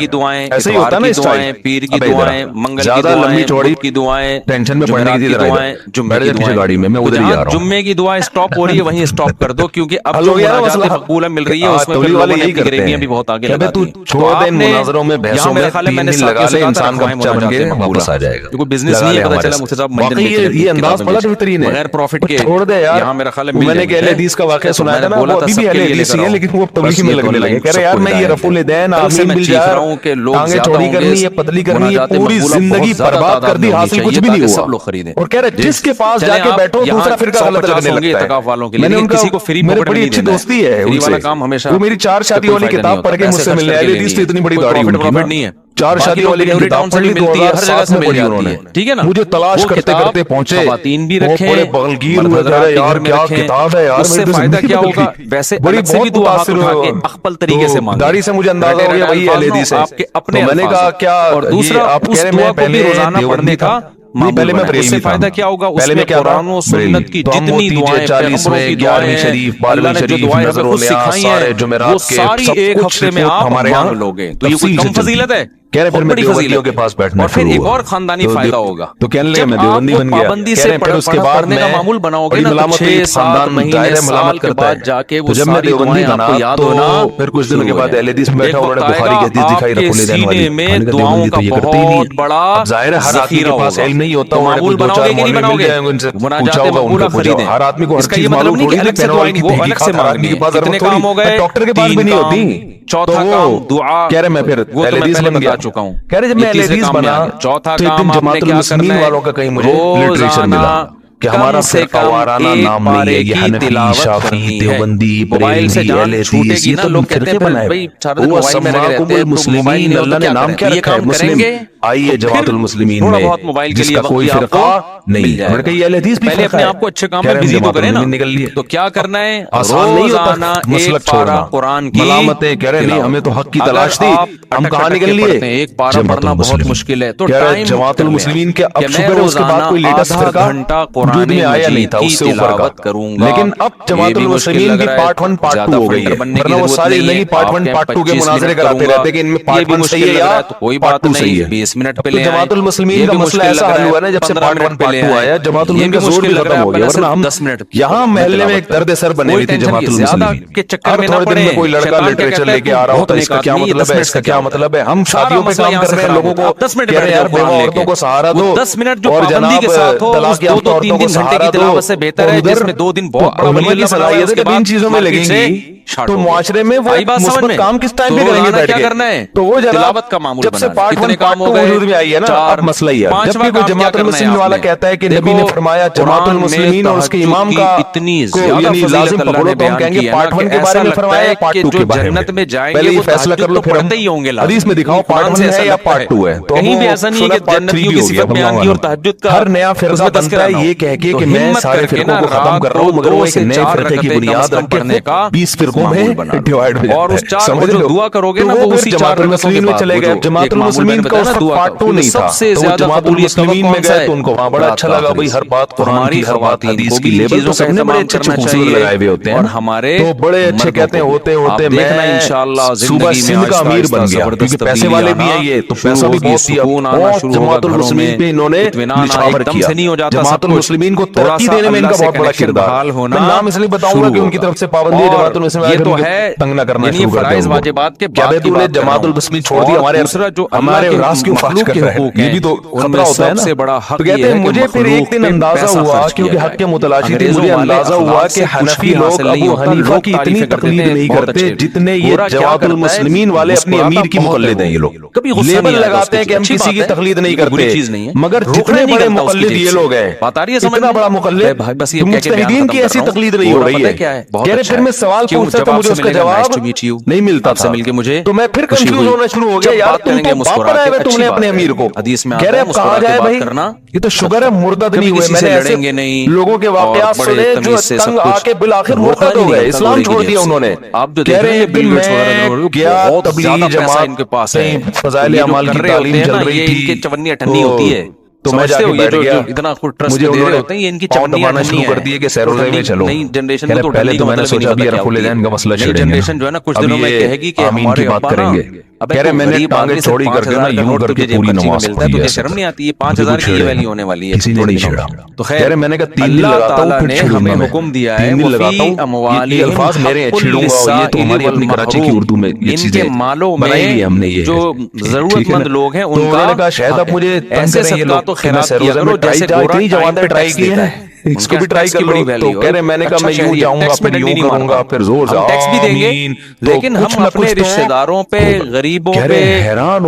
ایسے ہی ہوتا ہے نا اسٹائل. پیر کی دعائیں, منگل زیادہ لمبی چوڑی کی دعائیں, ٹینشن میں پڑنے کی ادھر آیا, جمعے کی پیچھے گاڑی میں ادھر ہی جا رہا ہوں. جمعے کی دعائیں سٹاپ ہو رہی ہے, وہیں سٹاپ کر دو, کیونکہ اب جو مناجات مقبولہ مل رہی ہے اس میں پھر لوگوں نے اپنی گریویاں بھی بہت آگے لگا دی. چھوڑ دے مناظروں میں بحثوں میں 3 دن لگا لے, انسان کا بچہ بن کے واپس آ جائے گا. کوئی بزنس نہیں ہے, پتہ چلا مجھے صاحب منزل یہ انداز بڑا بہترین ہے, بغیر پروفٹ کے. چھوڑ دے یار, یہاں میرا خیال ہے میں نے کہ اہل حدیث کا واقعہ سنایا تھا نا, وہ ابھی بھی اہل حدیث ہی ہے لیکن وہ تبلیغی میں لگنے لگے, کہہ رہے یار میں یہ رفع الدین آمین مل جائے, ٹانگیں چوڑی کرنی ہے, پتلی کرنی ہے, پوری زندگی برباد کر دی, حاصل کچھ بھی نہیں ہوا. اور کہہ رہے جس کے پاس جا کے بیٹھو دوسرا فرقہ غلط لگنے لگتا ہے. میں نے ان کا میری بڑی اچھی دوستی ہے ان سے, وہ میری 4 شادی والی کتاب پڑھ کے مجھ سے ملنے اہل حدیث تو اتنی بڑی داڑھی ان کی, 4 شادی والی کتاب پڑھ لی 2007 میں پڑھی انہوں نے, ٹھیک ہے نا. مجھے تلاش کرتے کرتے پہنچے, خواتین بھی رکھیں, بڑے بغلگیر ہوئے, کہہ رہے یار کیا کتاب ہے یار, اس سے فائدہ کیا ہوگا. ویسے بڑی سے بھی دعا ہاتھ اٹھا کے اخپل طریقے سے مانگیں, داڑھی سے مجھے اندازہ ہو گیا وہی اہل حدیث ہے. آپ کے اپنے میں نے کہا کیا, اور دوسرا اس دعا کو بھی روزانہ پڑھنے کا پہلے میں بریلوی تھا, فائدہ کیا ہوگا, اس میں قرآن و سنت کی جتنی دعائیں 40ویں 11ویں شریف 12ویں شریف نظر و نیاز سارے جمعرات کے ساری ایک ہفتے میں آپ مانگ لوگے, تو یہ کوئی کم فضیلت ہے. کہہ رہے پھر میں دیوبندیوں کے پاس بیٹھنا, اور پھر ایک اور خاندانی فائدہ ہوگا, تو کہنے لگے میں دیوبندی بن گیا. پابندی سے پڑھنے کا معمول بناؤ گے نا, 6-7 مہینے سال کے بعد جا کے وہ ساری دعائیں آپ کو یاد ہونا. پھر کچھ دنوں کے بعد اہل حدیث میں بیٹھا, انہوں نے بخاری کی حدیث دکھائی رفع الدین والی, میں دعاؤں کا بہت بڑا ظاہر ہے ہر آدمی کے پاس علم نہیں ہوتا, معمول بناؤ گے کہ نہیں بناؤ گے, مناجات مقبولہ خریدیں. ہر آدمی کو اس کا یہ مطلب نہیں کہ الگ سے دعائیں وہ الگ سے مانگنی, کتنے کام ہو گئے, ڈاکٹر کے پاس بھی نہیں ہوتی. چوتھا کام دعا, کہہ رہے میں پھر وہ تو میں پہلے بتا چکا ہوں. کہہ رہے جب میں اہل حدیث بنا, چوتھا تو ایک کام دن آپ نے جماعت کیا المسلمین کرنا ہے, والوں کا کہیں مجھے لٹریچر ملا کہ ہمارا فرقہ وارانہ نام نہیں ہے, یہ حنفی, شافعی, دیوبندی, بریلوی, اہل حدیث, یہ تو فرقے بنائے. وہ سماکم المسلمین, اللہ نے نام کیا رکھا ہے مسلم. آئیے جماعت المسلمین میں جس کا کوئی فرقہ نہیں, میں نے کہا یہ اہل حدیث بھی پہلے اپنے آپ کو اچھے کام میں بزی تو کریں نا. تو کیا کرنا ہے, آسان نہیں ہوتا مسلک چھوڑنا, قرآن کی ملامتیں کہہ رہے نہیں ہمیں تو حق کی تلاش تھی, ہم کہاں نکل لیے, ایک پارہ پڑھنا بہت مشکل ہے. تو جماعت المسلمین کے اب شکر ہے اس کے بعد کوئی لیٹسٹ فرقہ وجود میں آیا نہیں تھا, اس سے اوپر کا. لیکن اب جماعت المسلمین بھی پارٹ 1 پارٹ 2 ہو گئی ہے, ورنہ وہ ساری نہیں پارٹ 1 پارٹ 2 کے مناظرے کراتے رہتے کہ ان میں پارٹ 1 صحیح ہے یا پارٹ 2 صحیح ہے. 20 منٹ پہ لے جماعت المسلمین کا مسئلہ ایسا حل ہوا ہے جب سے پارٹ 1 پارٹ 2 آیا, جماعت المسلمین کا زور بھی ختم ہو گیا, ورنہ ہم 10 منٹ یہاں محلے میں ایک درد سر بنے ہوئی تھی جماعت المسلمین. ہر تھوڑے دن میں کوئی لڑکا لٹریچر لے کے آ رہا ہوتا ہے, اس کا کیا مطلب ہے, اس کا کیا مطلب ہے. ہم شادیوں پہ کام کر رہے ہیں, لوگوں کو کہہ رہے ہیں یار بیوہ عورتوں کو سہارا دو, 10 منٹ جو اور پابندی کے ساتھ ہو, طلاق یافتہ عورتوں کو سہارا دو, سے بہتر ہے جس میں 2 دن بہت بڑا ولی کی صلاحیت ہے کہ ان چیزوں میں لگیں گی تو معاشرے میں وہ مثبت کام کس ٹائم پہ کریں گے بیٹھ کے. تو وہ تلاوت کا معمول جب سے پارٹ 1 پارٹ 2 وجود میں آئی ہے نا, اب مسئلہ ہی ہے. جب بھی کوئی جماعت المسلمین والا کہتا ہے کہ نبی نے فرمایا جماعت المسلمین اور اس کے امام کا یعنی لازم پکڑو, تو ہم کہیں گے پارٹ 1 کے بارے میں فرمایا پارٹ 2 کے بارے میں. پہلے یہ فیصلہ کر لو, پھر ہم حدیث میں دکھاؤ پارٹ 1 ہے یا پارٹ 2 ہے. تو کہیں بھی ایسا نہیں ہے کہ جنتیوں کی صفت بیان کی اور تہجد کا ہر نیا فرقہ بنتا ہے یہ کہہ کے کہ میں سارے فرقوں کو ختم کر رہا ہوں مگر وہ ایک نئے فرقے کی بنیاد رکھ کے 20 فرقوں میں ڈیوائیڈ ہو جاتا ہے. اور اس 4 میں جو دعا کرو گے نا وہ اسی 4 المسلمین میں چلے گئے. جماعت المسلمین کا اس وقت پارٹ 2 نہیں تھا تو وہ جماعت المسلمین میں گئے تو ان کو وہاں بڑا اچھا لگا بھائی ہر بات قرآن کی ہر بات حدیث کی لیبل تو سب نے بڑے اچھے خوبصورت لگائے ہوئے ہوتے ہیں تو بڑے اچھے کہتے ہیں ہوتے ہوتے میں صوبہ سندھ کا امیر بن گیا کیونکہ پیسے والے بھی ہیں یہ تو پیسہ بھی بیچ دیا اور جماعت المسلمین پہ انہوں نے نچھاور کیا. جماعت المسلمین کو ترقی دینے میں ان کا بہت بڑا کردار. میں نام اس لیے بتاؤں گا کہ ان کی طرف سے پابندی ہے جماعت المسلمین تنگ نہ کرنا شروع کر دیں. کیا بے نے جماعت المسلمین چھوڑ دی ہمارے راز کیوں فاش کر رہے ہیں یہ بھی تو خطرہ ہوتا ہے نا. تو کہتے ہیں مجھے پھر ایک دن اندازہ ہوا کیونکہ حق کے متلاشی تھی مجھے اندازہ ہوا کہ حنفی لوگ ابو حنیفہ کی اتنی تقلید نہیں کرتے جتنے یہ جماعت المسلمین والے اپنی امیر کی مقلد ہیں. یہ لوگ لیبل لگاتے ہیں کہ ہم کسی کی تقلید نہیں کرتے مگر جتنے بڑے مقلد یہ لوگ ہیں اتنا بڑا مقلد مجتہدین کی ایسی تقلید نہیں ہو رہی ہے. کہہ رہے پھر میں سوال پوچھتا تو مجھے اس کا جواب نہیں ملتا تھا تو میں پھر کنفیوز ہونا شروع ہو گیا. یار تم تو باپ بنائے ہوئے تم نے اپنے امیر کو. کہہ رہے اب کہا جائے بھائی یہ تو شگر ہے مرتد نہیں ہوئے. میں نے ایسے لوگوں کے واقعات سنے جو تنگ آ کے بالآخر مرتد ہو گئے اسلام چھوڑ دیا انہوں نے. کہہ رہے ہیں میں گیا تبلیغ جماعت کے پاس فضائل اعمال کی تعلیم چل رہی تھی چونی اٹھنی ہوتی ہے تو میں جا کے بیٹھ گیا. مجھے انہوں نے پاؤں دبانا شروع کر دیے کہ سیروزے میں چلو. پہلے تو میں نے سوچا بھی رفع الدین کا مسئلہ چھیڑیں گے اب یہ آمین کی بات کریں گے. کہہ رہے میں نے ٹانگیں چھوڑی کر کے نا یوں کر کے پوری نماز پڑھی ہے. شرم نہیں آتی یہ 5000 کی یہ ویلیو ہونے والی ہے. کسی نے نہیں چھیڑا. تو کہہ رہے میں نے کہا 3 دن لگاتا ہوں پھر چھیڑوں گا. میں حکم دیا ہے 3 دن لگاتا ہوں یہ الفاظ میرے ہیں چھیڑوں گا. یہ تو ہماری اپنی کراچی کی اردو میں یہ چیزیں بنائی لی ہم نے. یہ جو ضرورت مند لوگ ہیں ان کا نے کہا شاید اب مجھے ایسے صدقات و خیرات کیا کرو جیسے اتنی جوانیں ٹرائی کی ہیں اس کو بھی ٹرائی کر لو. تو کہہ رہے میں نے کہا میں یوں جاؤں گا پھر یوں کروں گا پھر زور سے ٹیکس بھی دیں گے لیکن ہم اپنے رشتہ داروں پہ غریبوں پہ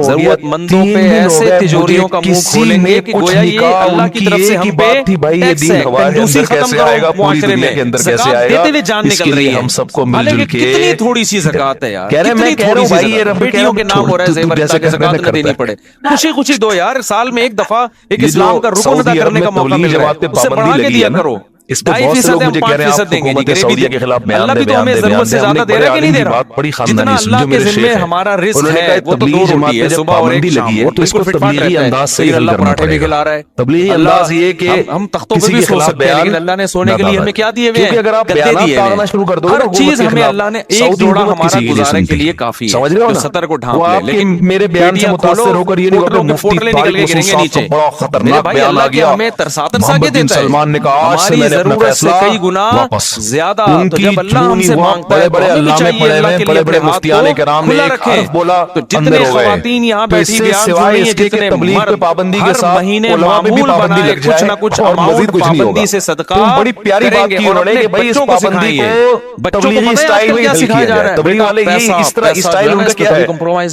ضرورت مندوں پہ ایسے تجوریوں کا منہ کھولیں گے کہ گویا یہ اللہ کی طرف سے ہم پہ ٹیکس ہے. کنجوسی ختم کرو معاشرے میں زکات دیتے ہوئے جان نکل رہی ہے. ہم سب کو مل جل کے کتنی تھوڑی سی زکات ہے یار. کہہ رہے میں کہہ رہا ہوں بھائی یہ بیٹیوں کے نام ہو رہا ہے زیور تاکہ زکات نہ دینی پڑے. خوشی خوشی دو یار سال میں ایک دفعہ ایک اسلام کا رکن ادا کرنے کا موقع مل رہا ہے اس سے بڑھا کے دیا کرو. اس پہ بہت سے لوگ مجھے کہہ رہے ہیں آپ حکومت سعودیہ کے خلاف بیان دے بیان دے بیان دے. ہم نے بڑے عالم کی بات بڑی خاندانی سمجھو میرے شیخ ہے. انہوں نے کہا تبلیغ جماعت پہ جب پابندی لگی ہے تو اس کو تبلیغی انداز سے حل کرنا پڑے گا. تبلیغی انداز یہ کہ ہم تختوں پہ بھی سو سکتے ہیں لیکن اللہ نے سونے کے لیے ہمیں کیا دیے ہوئے ہیں. کیونکہ اگر آپ بیانات تاغنا شروع کر دو ہر چیز ہمیں اللہ نے ایک جوڑا ہمارا گزارنے کے لیے کافی ہے. سمجھ رہے ہو نا سطر کو ڈھانپ لے لیکن میرے بیان سے متاثر ہو کر یہ نہیں کہ مفتی نکل کے گریں گے نیچے. خطرناک بیان آ گیا. ہمیں ترساتن سا کے دیتا ہے. سلمان نے کہا آج سے میں نے اپنا فیصلہ گنا زیادہ تو جب اللہ ہم سے مانگتا ہے بڑے ہمیں چاہیے اللہ کے لیے بڑے مفتیان کرام نے ایک حرف بولا تو جتنے خواتین یہاں بیٹھی بیان سن رہی ہیں جتنے مرد ہر مہینے معمول بنائے کچھ نہ کچھ اماؤنٹ پابندی سے صدقہ بڑی پیاری بات کی انہوں نے کہ بھائی اس پابندی کو تبلیغی سٹائل میں حل کیا جائے. تبلیغ والے یہ اس طرح اسٹائل ان کا کیا ہے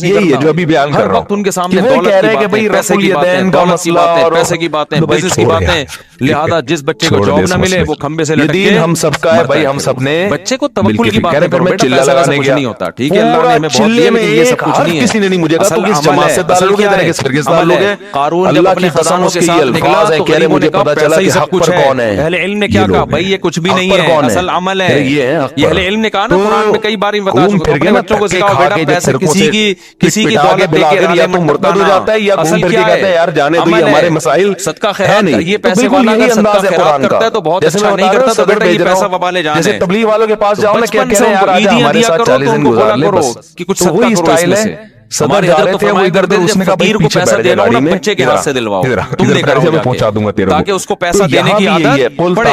یہی ہے جو ابھی بیان کر رہا ہوں. ان کے سامنے دولت کی باتیں پیسے کی باتیں دولت کی باتیں پیسے کی باتیں بزنس کی باتیں لہذا جس بچے کو جاب نہ ملے وہ کھمبے سے لٹک کے ہم سب کا ہے بھائی ہم سب نے بچے کو توکل کی باتیں کرو بیٹا پیسہ ویسا کچھ نہیں ہوتا. ٹھیک ہے اللہ نے ہمیں بہت دیا لیکن یہ سب کچھ نہیں ہے. کسی نے نہیں مجھے کہا تو کس جماعت سے تعلق ہے کس فرقے سے تعلق ہے. قارون جب اپنے خزانوں کے ساتھ نکلا تو کہہ رہے مجھے پتہ چلا کہ حق پر کون ہے. اہل علم نے کیا کہا بھائی یہ کچھ بھی نہیں ہے اصل عمل ہے. یہ اہل علم نے کہا نا قرآن میں کئی بار بتا چکا اپنے بچوں کو سکھاؤ بیٹا پیسے کسی کی دولت دے کے رالے مرتد ہو جاتا ہے یا گھوم پھر کے کہتا ہے یار جانے دو یہ ہمارے مسائل صدقہ خیرات یہ پیسے والا اگر صدقہ خیرات کرتا ہے تو بہت اچھا نہیں کرتا تو بیٹا یہ پیسہ وبالے جانے. جیسے تبلیغ والوں کے پاس جاؤ نا کیا کہہ رہے ہیں یار آجا ہمارے ساتھ 40 دن گزار لے بس. کہ کچھ تو وہی اسٹائل ہے. صدر جا رہے تھے وہ ادھر ادھر اس نے کہا بھائی پیچھے بیٹھ جا گاڑی میں بچے کے ہاتھ سے دلواؤ تم لے کر میں پہنچا دوں گا تیرے کو تاکہ اس کو پیسہ دینے کی عادت پڑے.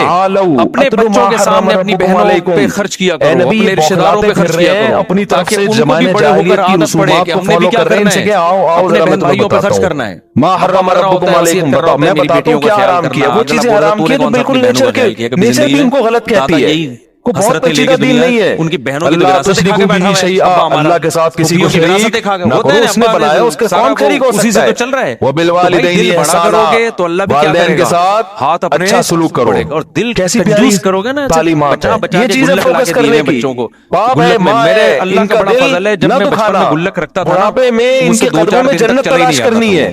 اپنے بچوں کے سامنے اپنی بہنوں پہ خرچ کیا کرو اپنے رشتہ داروں پہ خرچ کیا کرو اپنی طرف سے ان کو زمانے بھی بڑے ہو کر جاہلیت کی عادت پڑے کہ رسومات کو ہم نے بھی فالو کیا کر رہے ہیں کرنا ان سے ہے کہ آؤ اپنے ذرا میں بہن تمہیں بھائیوں پہ بتاتا خرچ ہوں. کرنا ہے. ما حرم ربکم علیکم بتاؤ میں بتاتا ہوں کیا حرام کیا. وہ چیزیں حرام کی تو بالکل نیچر بھی ان کو غلط کہتی ہے. کو بہت پیچیدہ دین نہیں ہے. ان کی بہنوں کی اللہ تشریکو بھی شیئا اللہ کے ساتھ کسی کو شریک نہ کرو. اس نے بنایا اس کے کون شریک ہو سکتا ہے. تو چل رہا ہے وبالوالدین احسانا تو اللہ بھی کیا کرے گا ساتھ ہاتھ اپنے اچھا سلوک کرو اور دل کیسی کنجوس کرو گے نا تعلیمات یہ چیزیں فوکس کرنے کی بچوں کو. باپ ہے ماں ہے اللہ کا بڑا فضل ہے جب میں بچپن میں گلک رکھتا تھا بڑھاپے میں ان کے قدموں میں جنت تلاش کرنی ہے.